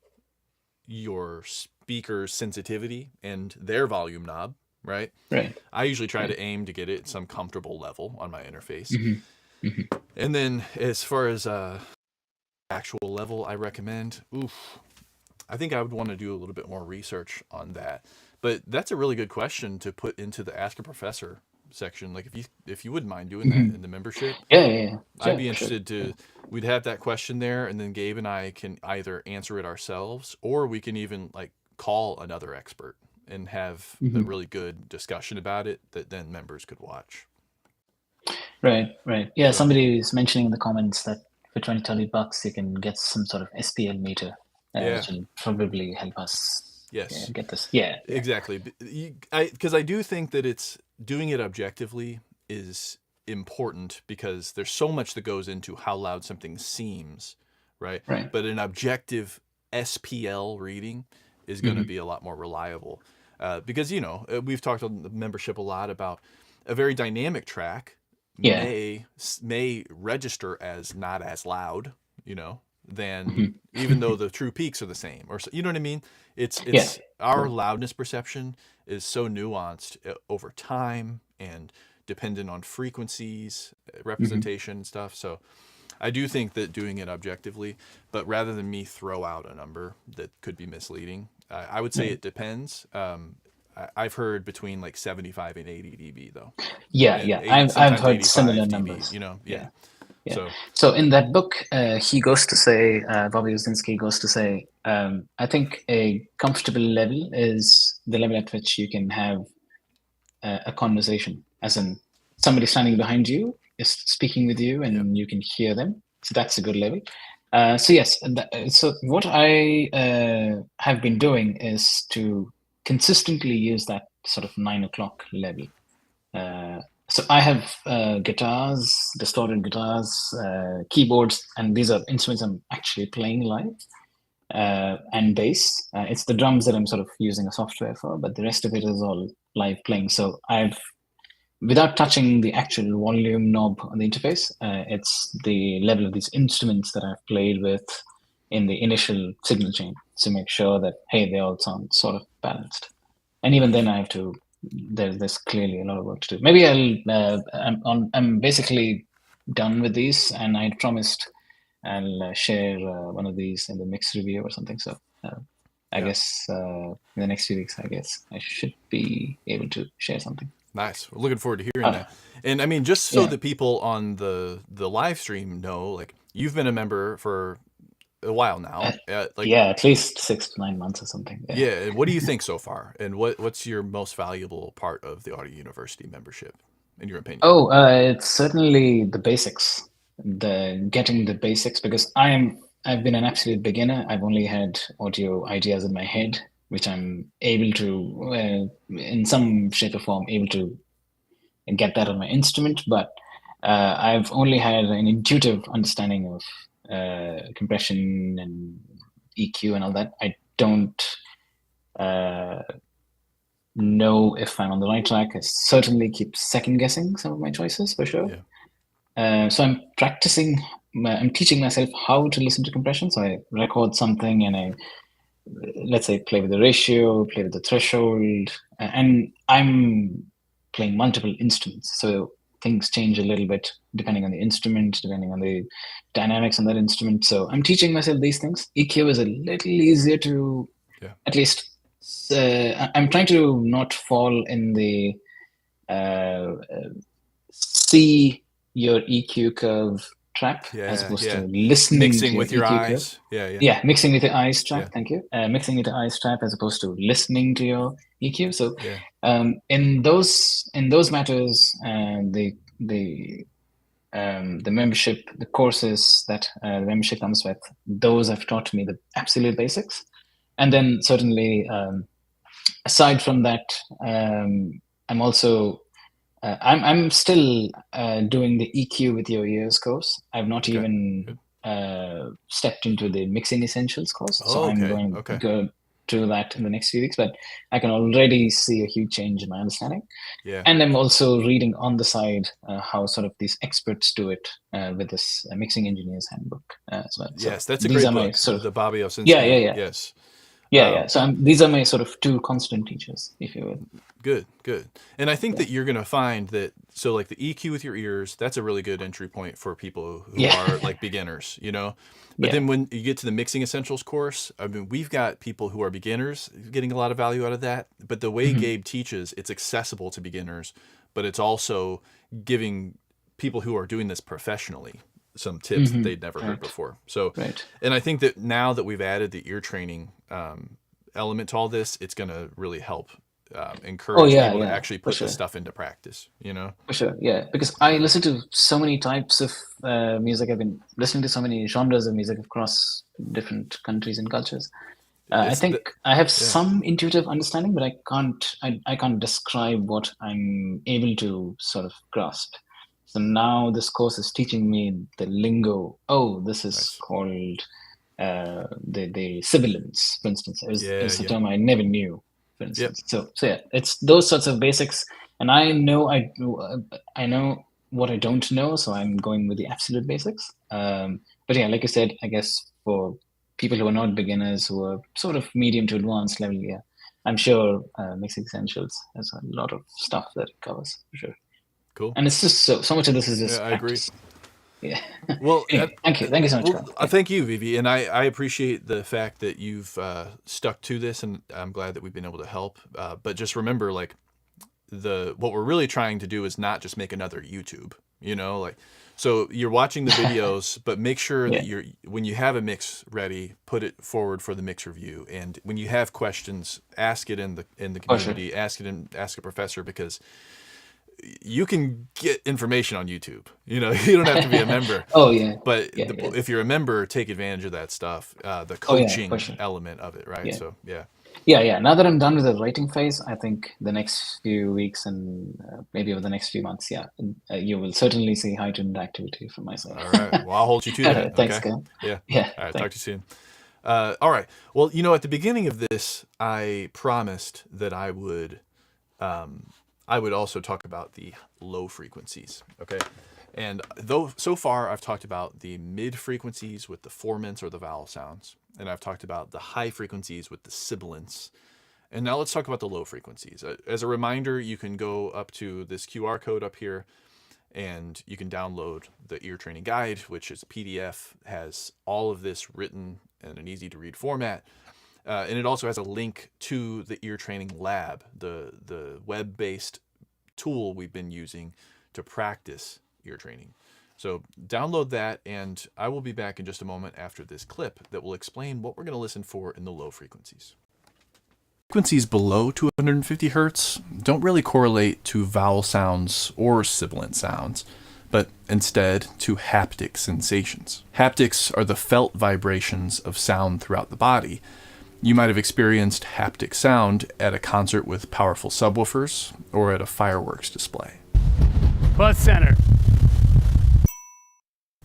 Speaker 1: your speaker's sensitivity and their volume knob, right?
Speaker 5: Right.
Speaker 1: I usually try
Speaker 5: Right.
Speaker 1: to aim to get it at some comfortable level on my interface.
Speaker 5: Mhm. Mhm.
Speaker 1: And then as far as actual level I recommend, I think I would want to do a little bit more research on that. But that's a really good question to put into the Ask a Professor section. Like if you wouldn't mind doing that
Speaker 5: Mhm.
Speaker 1: in the membership,
Speaker 5: Yeah. Yeah. Yeah.
Speaker 1: I'd
Speaker 5: Sure.
Speaker 1: be
Speaker 5: Sure.
Speaker 1: interested to. We'd have that question there, and then Gabe and I can either answer it ourselves, or we can even like call another expert and have a
Speaker 5: Mhm.
Speaker 1: really good discussion about it that then members could watch.
Speaker 5: Right. Right. Yeah.
Speaker 1: So
Speaker 5: Somebody is mentioning in the comments that for $20 you can get some sort of SPL meter,
Speaker 1: yeah,
Speaker 5: which will probably help us
Speaker 1: yes,
Speaker 5: get this. Yeah. Yeah.
Speaker 1: exactly. Because I do think that it's doing it objectively is important because there's so much that goes into how loud something seems, right?
Speaker 5: Right.
Speaker 1: But an objective SPL reading is going to
Speaker 5: Mhm.
Speaker 1: be a lot more reliable because we've talked on the membership a lot about a very dynamic track
Speaker 5: Yeah.
Speaker 1: may register as not as loud, than
Speaker 5: Mhm.
Speaker 1: even though the true peaks are the same, or you know what I mean. It's
Speaker 5: Yeah.
Speaker 1: our loudness perception is so nuanced over time and dependent on frequencies, representation and stuff. So I do think that doing it objectively, but rather than me throw out a number that could be misleading, I would say
Speaker 5: Right.
Speaker 1: it depends. I've heard between like 75 and 80 dB though.
Speaker 5: Yeah.
Speaker 1: And
Speaker 5: Yeah. I've
Speaker 1: sometimes
Speaker 5: heard similar
Speaker 1: 85 dB,
Speaker 5: numbers.
Speaker 1: yeah.
Speaker 5: Yeah. Yeah.
Speaker 1: So
Speaker 5: So in that book, he goes to say, Bobby Osinski goes to say, I think a comfortable level is the level at which you can have a conversation, as in somebody standing behind you is speaking with you and you can hear them. So that's a good level. So yes, so what I have been doing is to consistently use that sort of 9 o'clock level. So I have guitars, distorted guitars, keyboards, and these are instruments I'm actually playing live, and bass. It's the drums that I'm sort of using a software for, but the rest of it is all live playing. So without touching the actual volume knob on the interface, it's the level of these instruments that I've played with in the initial signal chain to make sure that, hey, they all sound sort of balanced. And even then I have to, there's clearly a lot of work to do. Maybe I'm basically done with these, and I promised I'll share one of these in the mix review or something. So I guess in the next few weeks, I guess I should be able to share something.
Speaker 1: nice. We're looking forward to hearing that. And I mean, just so that people on the live stream know, like you've been a member for a while now.
Speaker 5: At least 6 to 9 months or something.
Speaker 1: Yeah. What do you think so far? And what's your most valuable part of the Audio University membership, in your opinion?
Speaker 5: Oh, it's certainly the basics, getting the basics, because I've been an absolute beginner. I've only had audio ideas in my head, which I'm able to, in some shape or form, able to get that on my instrument. But I've only had an intuitive understanding of compression and EQ and all that. I don't know if I'm on the right track. I certainly keep second guessing some of my choices for sure. So I'm practicing. I'm teaching myself how to listen to compression. So I record something and I, let's say, play with the ratio, play with the threshold, and I'm playing multiple instruments. So things change a little bit depending on the instrument, depending on the dynamics on that instrument. So I'm teaching myself these things. EQ is a little easier to, at least, I'm trying to not fall in the see your EQ curve trap as opposed to listening
Speaker 1: mixing
Speaker 5: to
Speaker 1: with
Speaker 5: your
Speaker 1: your
Speaker 5: EQ
Speaker 1: eyes.
Speaker 5: curve. Mixing with your eyes trap. Thank you. Mixing with your eyes trap as opposed to listening to your EQ. So in those matters, the the membership, the courses that the membership comes with, those have taught me the absolute basics. And then certainly, aside from that, I'm also I'm still doing the EQ with your ears course. I've not
Speaker 1: Okay,
Speaker 5: even stepped into the mixing essentials course, so
Speaker 1: Oh,
Speaker 5: I'm
Speaker 1: okay,
Speaker 5: going to
Speaker 1: okay.
Speaker 5: go through that in the next few weeks. But I can already see a huge change in my understanding.
Speaker 1: Yeah.
Speaker 5: And I'm also reading on the side how sort of these experts do it with this mixing engineers handbook as well. So
Speaker 1: Yes, that's a
Speaker 5: these
Speaker 1: great
Speaker 5: are my
Speaker 1: book,
Speaker 5: sort of
Speaker 1: the Bobby Owsinski.
Speaker 5: yeah.
Speaker 1: Yes.
Speaker 5: Yeah. So these are my sort of two constant teachers, if you will.
Speaker 1: Good. And I think that you're going to find that, so like the EQ with your ears, that's a really good entry point for people who are like beginners, you know? But then when you get to the Mixing Essentials course, I mean, we've got people who are beginners getting a lot of value out of that. But the way Gabe teaches, it's accessible to beginners, but it's also giving people who are doing this professionally some tips that they'd never heard before. So, and I think that now that we've added the ear training element to all this, it's going to really help encourage people to actually put this stuff into practice, you know?
Speaker 5: For sure, yeah. Because I listen to so many types of music. I've been listening to so many genres of music across different countries and cultures. I think I have some intuitive understanding, but I can't describe what I'm able to sort of grasp. So now this course is teaching me the lingo. Oh, this is called the sibilants, for instance. It's a term I never knew, for instance. So yeah, it's those sorts of basics. And I know what I don't know, so I'm going with the absolute basics. But yeah, like I said, I guess for people who are not beginners, who are sort of medium to advanced level, yeah, I'm sure Mixing Essentials has a lot of stuff that it covers, for sure.
Speaker 1: Cool.
Speaker 5: And it's just so much of this is just
Speaker 1: practice.
Speaker 5: I agree. Yeah.
Speaker 1: Well,
Speaker 5: anyway, thank you so much.
Speaker 1: Thank you, Vivi, and I appreciate the fact that you've stuck to this, and I'm glad that we've been able to help. But just remember, like, what we're really trying to do is not just make another YouTube, you know, like, so you're watching the videos, but make sure that when you have a mix ready, put it forward for the mix review. And when you have questions, ask it in the community, ask a professor, because you can get information on YouTube. You know, you don't have to be a member. But if you're a member, take advantage of that stuff, the coaching element of it, right? So,
Speaker 5: Yeah. Now that I'm done with the writing phase, I think the next few weeks and maybe over the next few months, you will certainly see heightened activity from my side.
Speaker 1: All right. Well, I'll hold you to that.
Speaker 5: Thanks, Ken.
Speaker 1: Yeah. All right.
Speaker 5: Thanks.
Speaker 1: Talk to you soon. All right. Well, you know, at the beginning of this, I promised that I would also talk about the low frequencies. Okay. And though so far I've talked about the mid frequencies with the formants or the vowel sounds, and I've talked about the high frequencies with the sibilants. And now let's talk about the low frequencies. As a reminder, you can go up to this QR code up here and you can download the ear training guide, which is a PDF, has all of this written in an easy to read format. And it also has a link to the ear training lab, the web-based tool we've been using to practice ear training. So download that, and I will be back in just a moment after this clip that will explain what we're going to listen for in the low frequencies. Frequencies below 250 hertz don't really correlate to vowel sounds or sibilant sounds, but instead to haptic sensations. Haptics are the felt vibrations of sound throughout the body. You might have experienced haptic sound at a concert with powerful subwoofers or at a fireworks display.
Speaker 6: Bus center.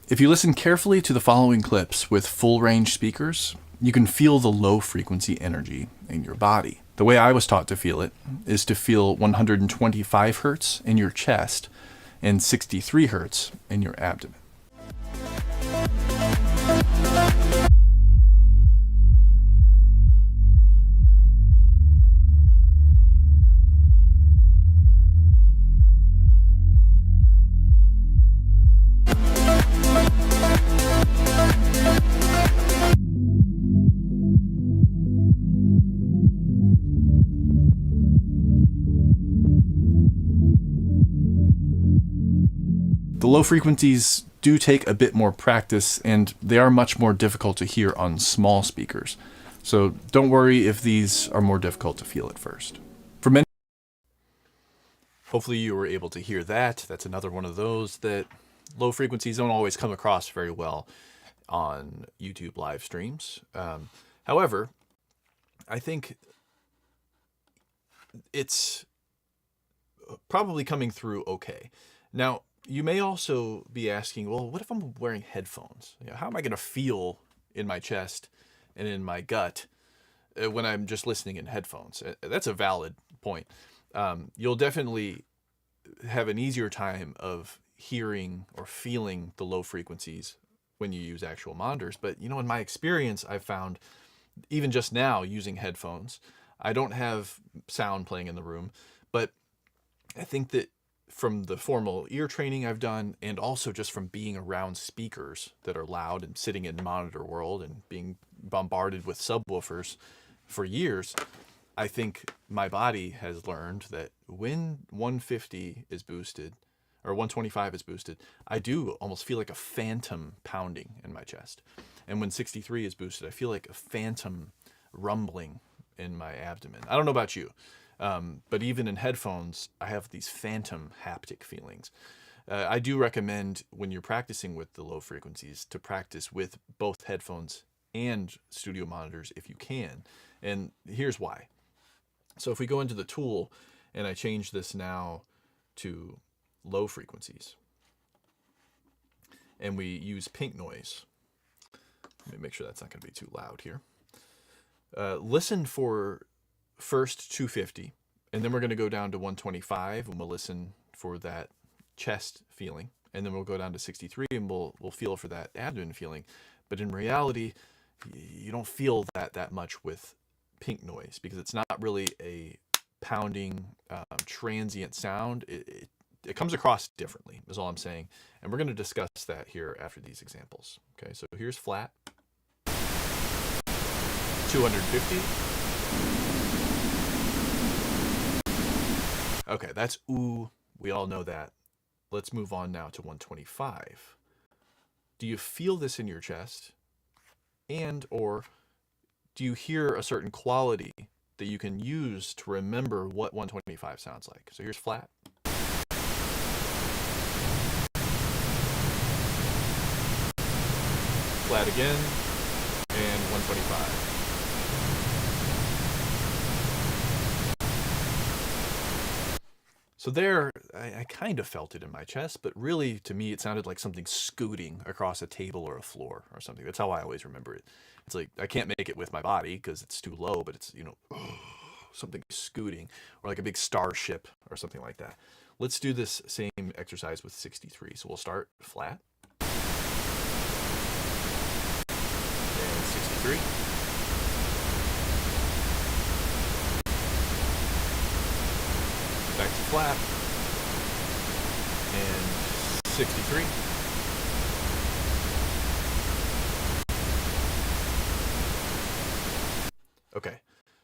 Speaker 1: If you listen carefully to the following clips with full range speakers, you can feel the low frequency energy in your body. The way I was taught to feel it is to feel 125 hertz in your chest and 63 hertz in your abdomen. The low frequencies do take a bit more practice, and they are much more difficult to hear on small speakers. So don't worry if these are more difficult to feel at first. For many, hopefully you were able to hear that. That's another one of those that low frequencies don't always come across very well on YouTube live streams. However, I think it's probably coming through okay. Now, you may also be asking, well, what if I'm wearing headphones? You know, how am I going to feel in my chest and in my gut when I'm just listening in headphones? That's a valid point. You'll definitely have an easier time of hearing or feeling the low frequencies when you use actual monitors. But, you know, in my experience, I've found even just now using headphones, I don't have sound playing in the room, but I think that from the formal ear training I've done, and also just from being around speakers that are loud and sitting in monitor world and being bombarded with subwoofers for years, I think my body has learned that when 150 is boosted or 125 is boosted, I do almost feel like a phantom pounding in my chest. And when 63 is boosted, I feel like a phantom rumbling in my abdomen. I don't know about you, but even in headphones, I have these phantom haptic feelings. I do recommend when you're practicing with the low frequencies to practice with both headphones and studio monitors if you can. And here's why. So if we go into the tool and I change this now to low frequencies and we use pink noise, let me make sure that's not going to be too loud here. Listen for first 250, and then we're going to go down to 125 and we'll listen for that chest feeling, and then we'll go down to 63 and we'll feel for that abdomen feeling. But in reality, you don't feel that much with pink noise because it's not really a pounding transient sound. It comes across differently is all I'm saying, and we're going to discuss that here after these examples. Okay, so here's flat 250. Okay, that's ooh, we all know that. Let's move on now to 125. Do you feel this in your chest? And or do you hear a certain quality that you can use to remember what 125 sounds like? So here's flat. Flat again, and 125. So there, I kind of felt it in my chest, but really, to me, it sounded like something scooting across a table or a floor or something. That's how I always remember it. It's like, I can't make it with my body because it's too low, but it's, you know, something scooting, or like a big starship or something like that. Let's do this same exercise with 63. So we'll start flat. And 63. Back to flat, and 63. Okay,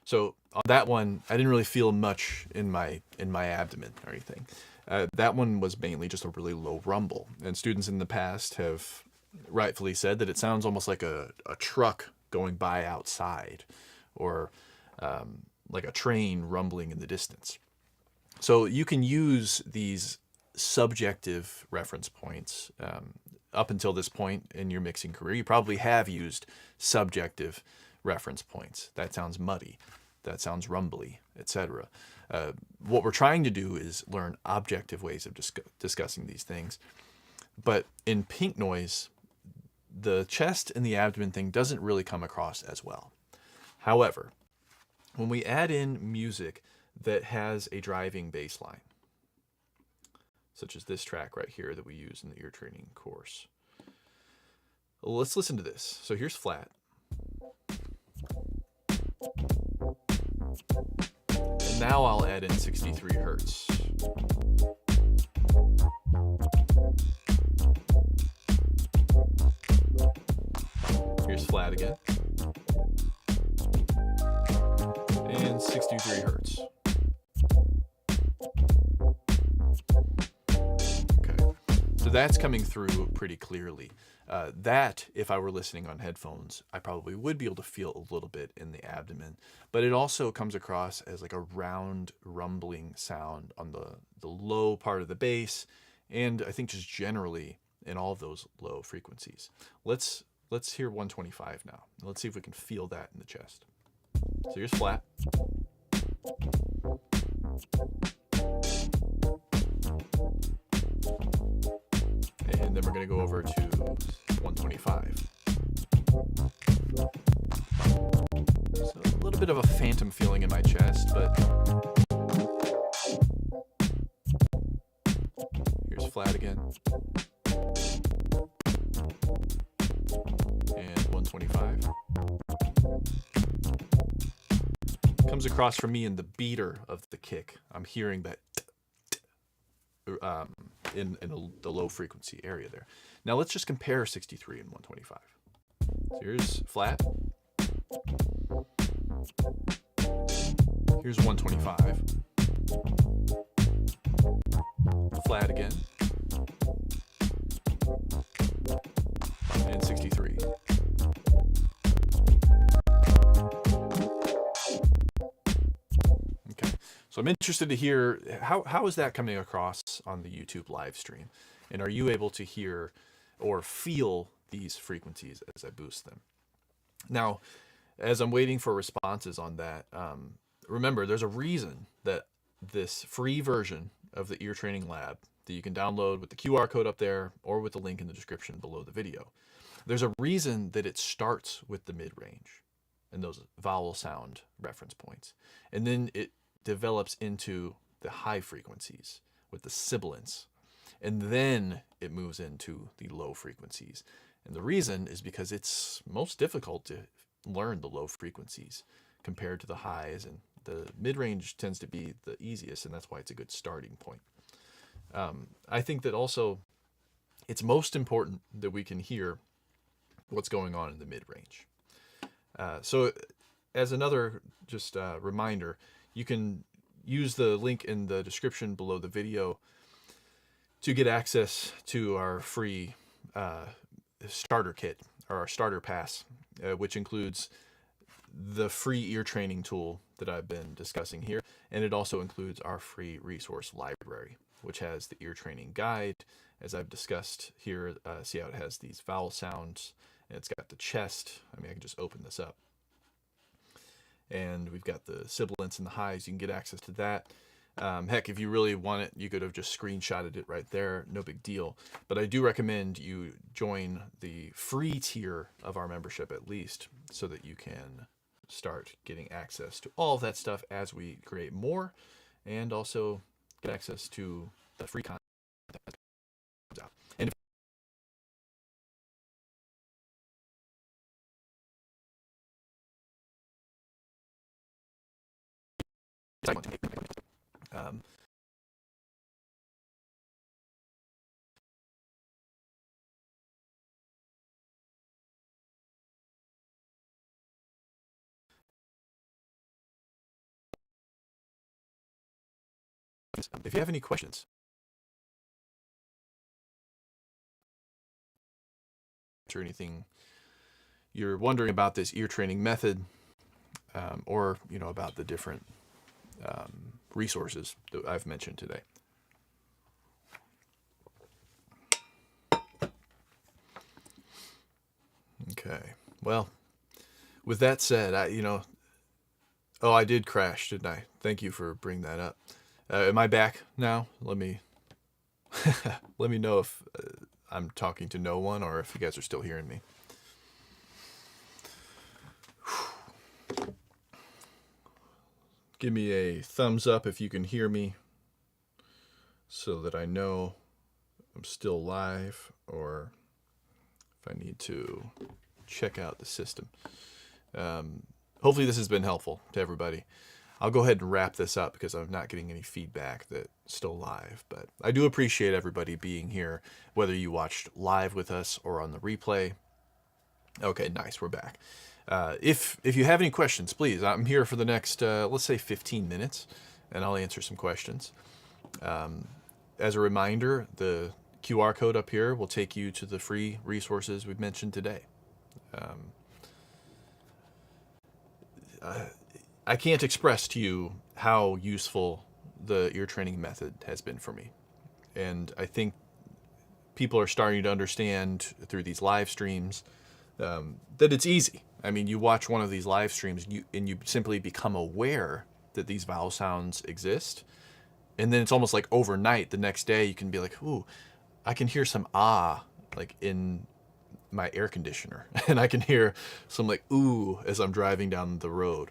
Speaker 1: so on that one, I didn't really feel much in my abdomen or anything. That one was mainly just a really low rumble, and students in the past have rightfully said that it sounds almost like a truck going by outside, or like a train rumbling in the distance. So you can use these subjective reference points. Up until this point in your mixing career, you probably have used subjective reference points. That sounds muddy. That sounds rumbly, etc. What we're trying to do is learn objective ways of discussing these things. But in pink noise, the chest and the abdomen thing doesn't really come across as well. However, when we add in music that has a driving bass line, such as this track right here that we use in the ear training course. Let's listen to this. So here's flat. And now I'll add in 63 hertz. Here's flat again. And 63 hertz. So that's coming through pretty clearly. That, if I were listening on headphones, I probably would be able to feel a little bit in the abdomen. But it also comes across as like a round, rumbling sound on the low part of the bass, and I think just generally in all of those low frequencies. Let's hear 125 now. Let's see if we can feel that in the chest. So here's flat. And then we're going to go over to 125. So a little bit of a phantom feeling in my chest, but here's flat again. And 125. Comes across from me in the beater of the kick. I'm hearing that in the low frequency area there. Now let's just compare 63 and 125. So here's flat. Here's 125. Flat again. And 63. Okay. So I'm interested to hear how is that coming across on the YouTube live stream? And are you able to hear or feel these frequencies as I boost them? Now, as I'm waiting for responses on that, remember, there's a reason that this free version of the Ear Training Lab that you can download with the QR code up there or with the link in the description below the video. There's a reason that it starts with the mid-range and those vowel sound reference points. And then it develops into the high frequencies with the sibilants. And then it moves into the low frequencies. And the reason is because it's most difficult to learn the low frequencies compared to the highs, and the mid-range tends to be the easiest, and that's why it's a good starting point. I think that also it's most important that we can hear what's going on in the mid-range. So as another just reminder, you can use the link in the description below the video to get access to our free starter kit, or our starter pass, which includes the free ear training tool that I've been discussing here. And it also includes our free resource library, which has the ear training guide, as I've discussed here. See how it has these vowel sounds, and it's got the chest. I mean, I can just open this up. And we've got the sibilants and the highs. You can get access to that. Heck, if you really want it, you could have just screenshotted it right there. No big deal. But I do recommend you join the free tier of our membership at least, so that you can start getting access to all of that stuff as we create more, and also get access to the free content that comes out. And if if you have any questions, or anything you're wondering about this ear training method, or about the different resources that I've mentioned today. Okay, well, with that said, I did crash, didn't I? Thank you for bringing that up. Am I back now? Let me know if I'm talking to no one, or if you guys are still hearing me. Give me a thumbs up if you can hear me, so that I know I'm still live, or if I need to check out the system. Hopefully this has been helpful to everybody. I'll go ahead and wrap this up because I'm not getting any feedback that's still live. But I do appreciate everybody being here, whether you watched live with us or on the replay. Okay, nice, we're back. If you have any questions, please, I'm here for the next, let's say 15 minutes, and I'll answer some questions. As a reminder, the QR code up here will take you to the free resources we've mentioned today. I can't express to you how useful the ear training method has been for me. And I think people are starting to understand through these live streams that it's easy. I mean, you watch one of these live streams and you simply become aware that these vowel sounds exist. And then it's almost like overnight, the next day, you can be like, ooh, I can hear some ah, like in my air conditioner. And I can hear some like ooh as I'm driving down the road.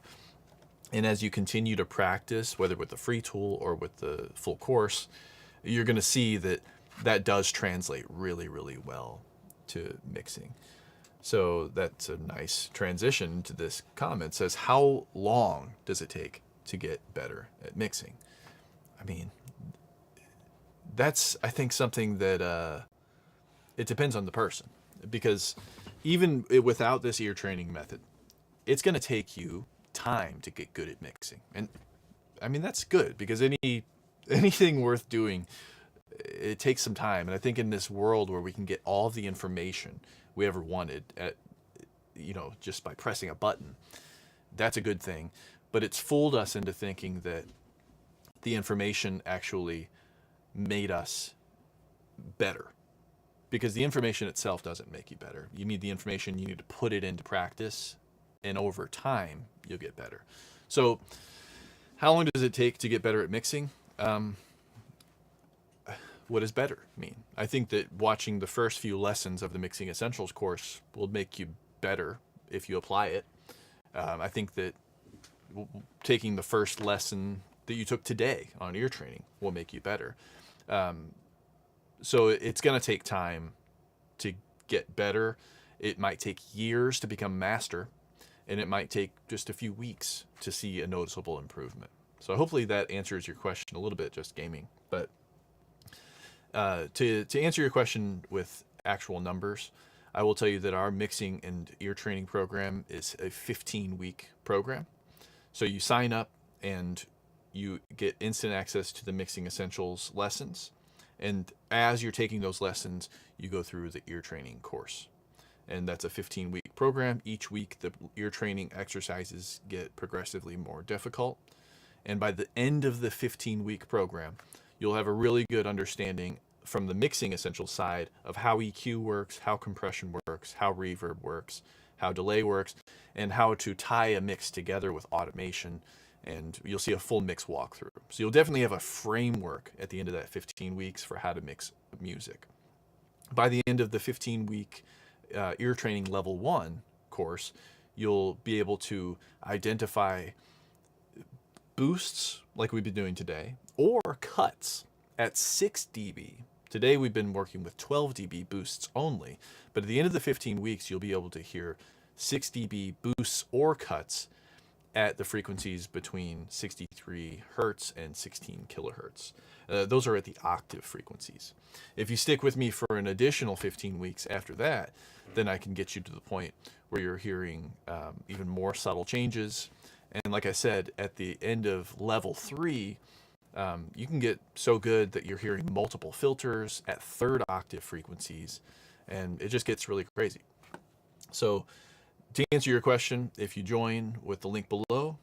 Speaker 1: And as you continue to practice, whether with the free tool or with the full course, you're going to see that that does translate really, really well to mixing. So that's a nice transition to this comment. It says, how long does it take to get better at mixing? I mean, that's, I think, something that it depends on the person, because even without this ear training method, it's going to take you time to get good at mixing. And I mean, that's good, because anything worth doing, it takes some time. And I think in this world where we can get all of the information we ever wanted at, just by pressing a button, that's a good thing. But it's fooled us into thinking that the information actually made us better, because the information itself doesn't make you better. You need the information, you need to put it into practice, and over time you'll get better. So how long does it take to get better at mixing? What does better mean? I think that watching the first few lessons of the Mixing Essentials course will make you better if you apply it. I think that taking the first lesson that you took today on ear training will make you better. So it's going to take time to get better. It might take years to become master, and it might take just a few weeks to see a noticeable improvement. So hopefully that answers your question a little bit, just gaming. But to answer your question with actual numbers, I will tell you that our mixing and ear training program is a 15-week program. So you sign up and you get instant access to the Mixing Essentials lessons. And as you're taking those lessons, you go through the ear training course. And that's a 15-week program. Each week, the ear training exercises get progressively more difficult. And by the end of the 15-week program, you'll have a really good understanding from the Mixing Essentials side of how EQ works, how compression works, how reverb works, how delay works, and how to tie a mix together with automation. And you'll see a full mix walkthrough. So you'll definitely have a framework at the end of that 15 weeks for how to mix music. By the end of the 15-week ear training level 1 course, you'll be able to identify boosts like we've been doing today, or cuts at 6 dB. Today we've been working with 12 dB boosts only, but at the end of the 15 weeks, you'll be able to hear 6 dB boosts or cuts at the frequencies between 63 hertz and 16 kilohertz. Those are at the octave frequencies. If you stick with me for an additional 15 weeks after that, then I can get you to the point where you're hearing even more subtle changes. And like I said, at the end of level 3, you can get so good that you're hearing multiple filters at third octave frequencies, and it just gets really crazy. So to answer your question, if you join with the link below,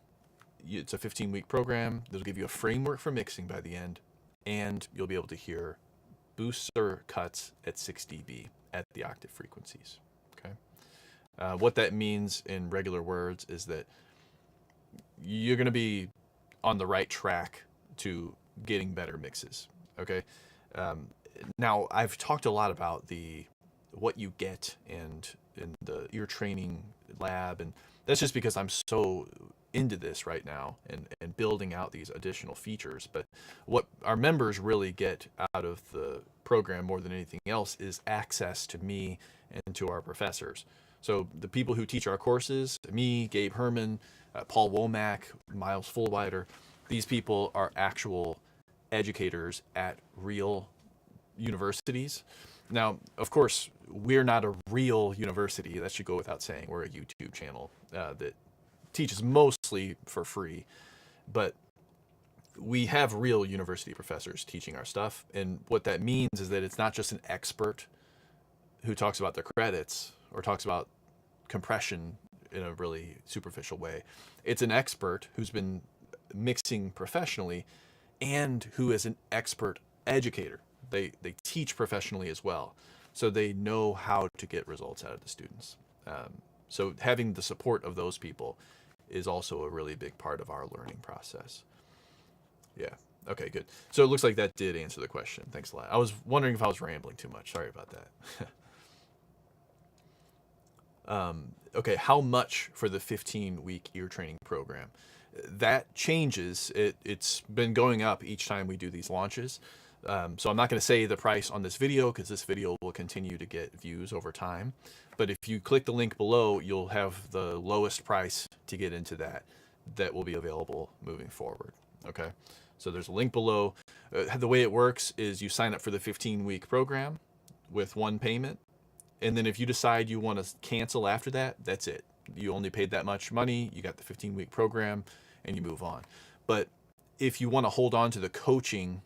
Speaker 1: it's a 15-week program that'll give you a framework for mixing by the end, and you'll be able to hear boosts or cuts at 6 dB at the octave frequencies. Okay. What that means in regular words is that you're going to be on the right track to getting better mixes. Okay. Now I've talked a lot about what you get and in the ear training lab, and that's just because I'm so into this right now and building out these additional features. But what our members really get out of the program more than anything else is access to me and to our professors. So the people who teach our courses, me, Gabe Herman, Paul Womack, Miles Fulwider, these people are actual educators at real universities. Now, of course, we're not a real university. That should go without saying. We're a YouTube channel that teaches mostly for free, but we have real university professors teaching our stuff. And what that means is that it's not just an expert who talks about their credits or talks about compression in a really superficial way. It's an expert who's been mixing professionally and who is an expert educator, they teach professionally as well, so they know how to get results out of the students. So having the support of those people is also a really big part of our learning process. Yeah. Okay, good. So it looks like that did answer the question. Thanks a lot. I was wondering if I was rambling too much. Sorry about that. Okay, how much for the 15-week ear training program? That changes. It's been going up each time we do these launches. So I'm not going to say the price on this video because this video will continue to get views over time. But if you click the link below, you'll have the lowest price to get into that will be available moving forward. Okay, so there's a link below. The way it works is you sign up for the 15-week program with one payment. And then if you decide you want to cancel after that, that's it. You only paid that much money, you got the 15-week program, and you move on. But if you want to hold on to the coaching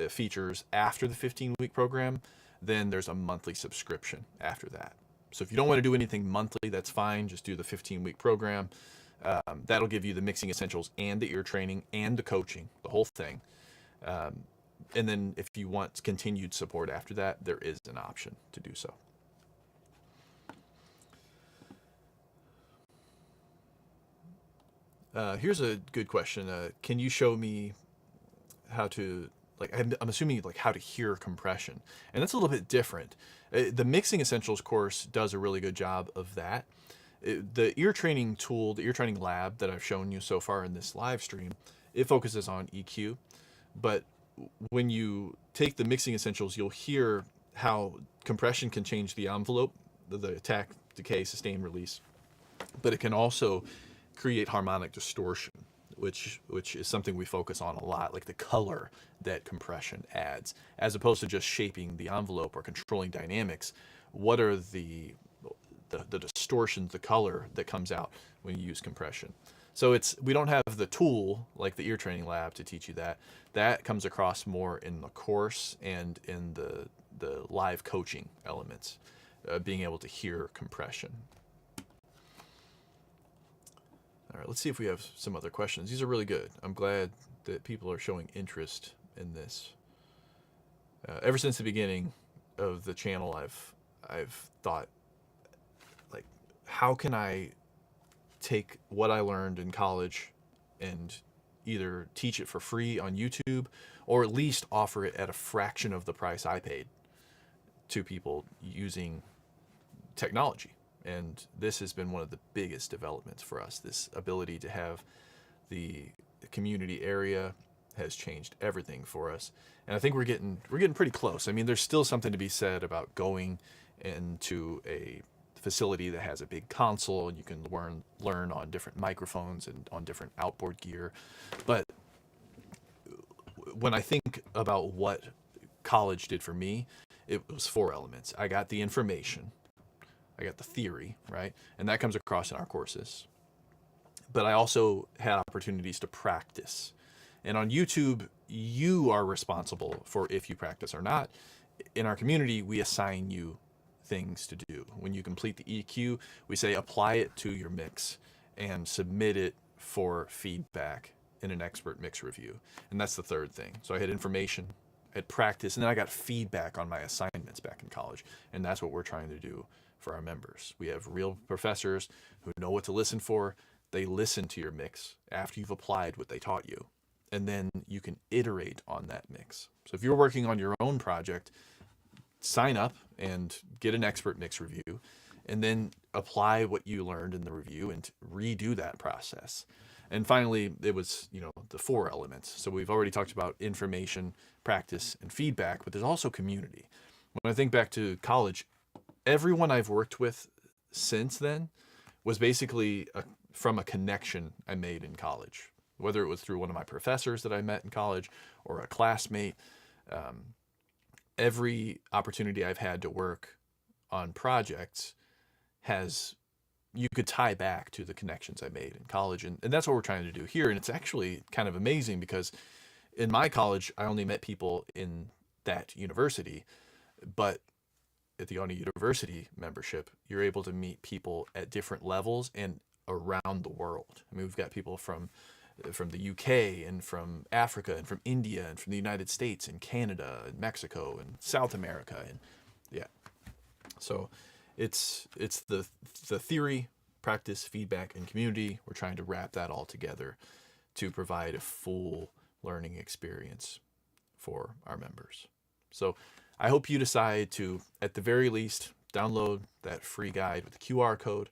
Speaker 1: features after the 15-week program, then there's a monthly subscription after that. So if you don't want to do anything monthly, that's fine. Just do the 15-week program. That'll give you the mixing essentials and the ear training and the coaching, the whole thing. And then if you want continued support after that, there is an option to do so. Here's a good question. Can you show me how to, like, I'm assuming like how to hear compression, and that's a little bit different. The Mixing Essentials course does a really good job of that. The ear training tool, the ear training lab that I've shown you so far in this live stream, it focuses on EQ. But when you take the Mixing Essentials, you'll hear how compression can change the envelope, the attack, decay, sustain, release. But it can also create harmonic distortion, which is something we focus on a lot, like the color that compression adds, as opposed to just shaping the envelope or controlling dynamics. What are the distortions, the color that comes out when you use compression? So we don't have the tool like the ear training lab to teach you that. That comes across more in the course and in the live coaching elements, being able to hear compression. All right, let's see if we have some other questions. These are really good. I'm glad that people are showing interest in this. Ever since the beginning of the channel, I've thought, like, how can I take what I learned in college and either teach it for free on YouTube or at least offer it at a fraction of the price I paid to people using technology. And this has been one of the biggest developments for us. This ability to have the community area has changed everything for us. And I think we're getting pretty close. I mean, there's still something to be said about going into a facility that has a big console and you can learn on different microphones and on different outboard gear. But when I think about what college did for me, it was 4 elements. I got the information. I got the theory, right? And that comes across in our courses. But I also had opportunities to practice. And on YouTube, you are responsible for if you practice or not. In our community, we assign you things to do. When you complete the EQ, we say apply it to your mix and submit it for feedback in an expert mix review. And that's the third thing. So I had information, I had practice, and then I got feedback on my assignments back in college. And that's what we're trying to do for our members. We have real professors who know what to listen for. They listen to your mix after you've applied what they taught you. And then you can iterate on that mix. So if you're working on your own project, sign up and get an expert mix review, and then apply what you learned in the review and redo that process. And finally, it was, the 4 elements. So we've already talked about information, practice, and feedback, but there's also community. When I think back to college, everyone I've worked with since then was basically from a connection I made in college, whether it was through one of my professors that I met in college or a classmate. Every opportunity I've had to work on projects you could tie back to the connections I made in college. And that's what we're trying to do here. And it's actually kind of amazing because in my college, I only met people in that university, but at the Audi University membership, you're able to meet people at different levels and around the world. I mean, we've got people from from the UK and from Africa and from India and from the United States and Canada and Mexico and South America. And yeah, so it's the theory, practice, feedback, and community. We're trying to wrap that all together to provide a full learning experience for our members. So I hope you decide to, at the very least, download that free guide with the QR code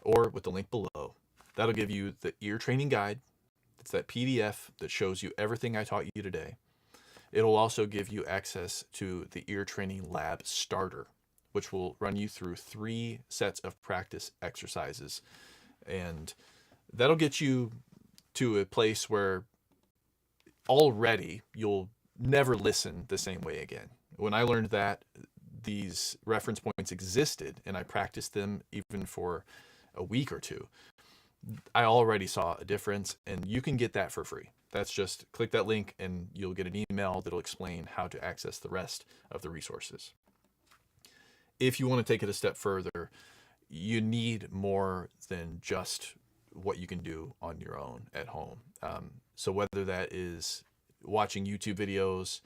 Speaker 1: or with the link below. That'll give you the ear training guide. It's that PDF that shows you everything I taught you today. It'll also give you access to the ear training lab starter, which will run you through 3 sets of practice exercises. And that'll get you to a place where already you'll never listen the same way again. When I learned that these reference points existed and I practiced them even for a week or two, I already saw a difference, and you can get that for free. That's just click that link and you'll get an email that'll explain how to access the rest of the resources. If you want to take it a step further, you need more than just what you can do on your own at home. So whether that is watching YouTube videos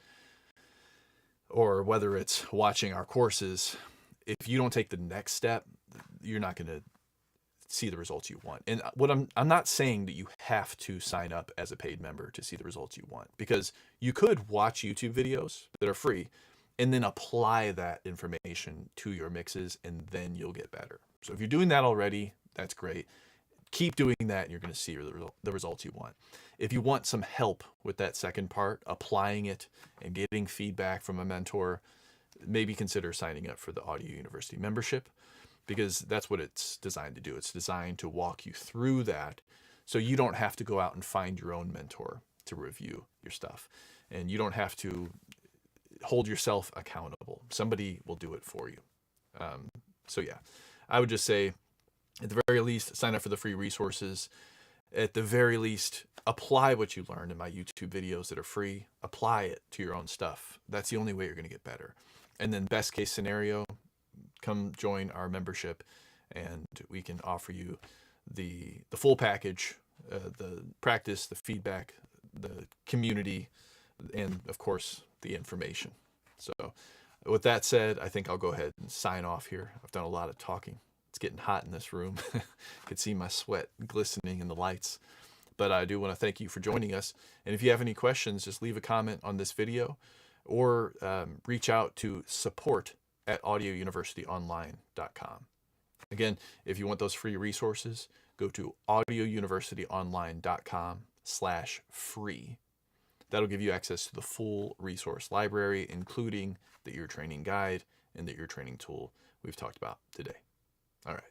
Speaker 1: or whether it's watching our courses, if you don't take the next step, you're not going to see the results you want. And what I'm not saying that you have to sign up as a paid member to see the results you want, because you could watch YouTube videos that are free and then apply that information to your mixes, and then you'll get better. So if you're doing that already, that's great. Keep doing that and you're going to see the results you want. If you want some help with that second part, applying it and getting feedback from a mentor, maybe consider signing up for the Audio University membership, because that's what it's designed to do. It's designed to walk you through that so you don't have to go out and find your own mentor to review your stuff. And you don't have to hold yourself accountable. Somebody will do it for you. So yeah, I would just say, at the very least, sign up for the free resources. At the very least, apply what you learned in my YouTube videos that are free. Apply it to your own stuff. That's the only way you're going to get better. And then best case scenario, come join our membership and we can offer you the full package, the practice, the feedback, the community, and of course the information. So with that said, I think I'll go ahead and sign off here. I've done a lot of talking. It's getting hot in this room. You can see my sweat glistening in the lights. But I do want to thank you for joining us. And if you have any questions, just leave a comment on this video or reach out to support@audiouniversityonline.com. Again, if you want those free resources, go to audiouniversityonline.com/free. That'll give you access to the full resource library, including the ear training guide and the ear training tool we've talked about today. All right.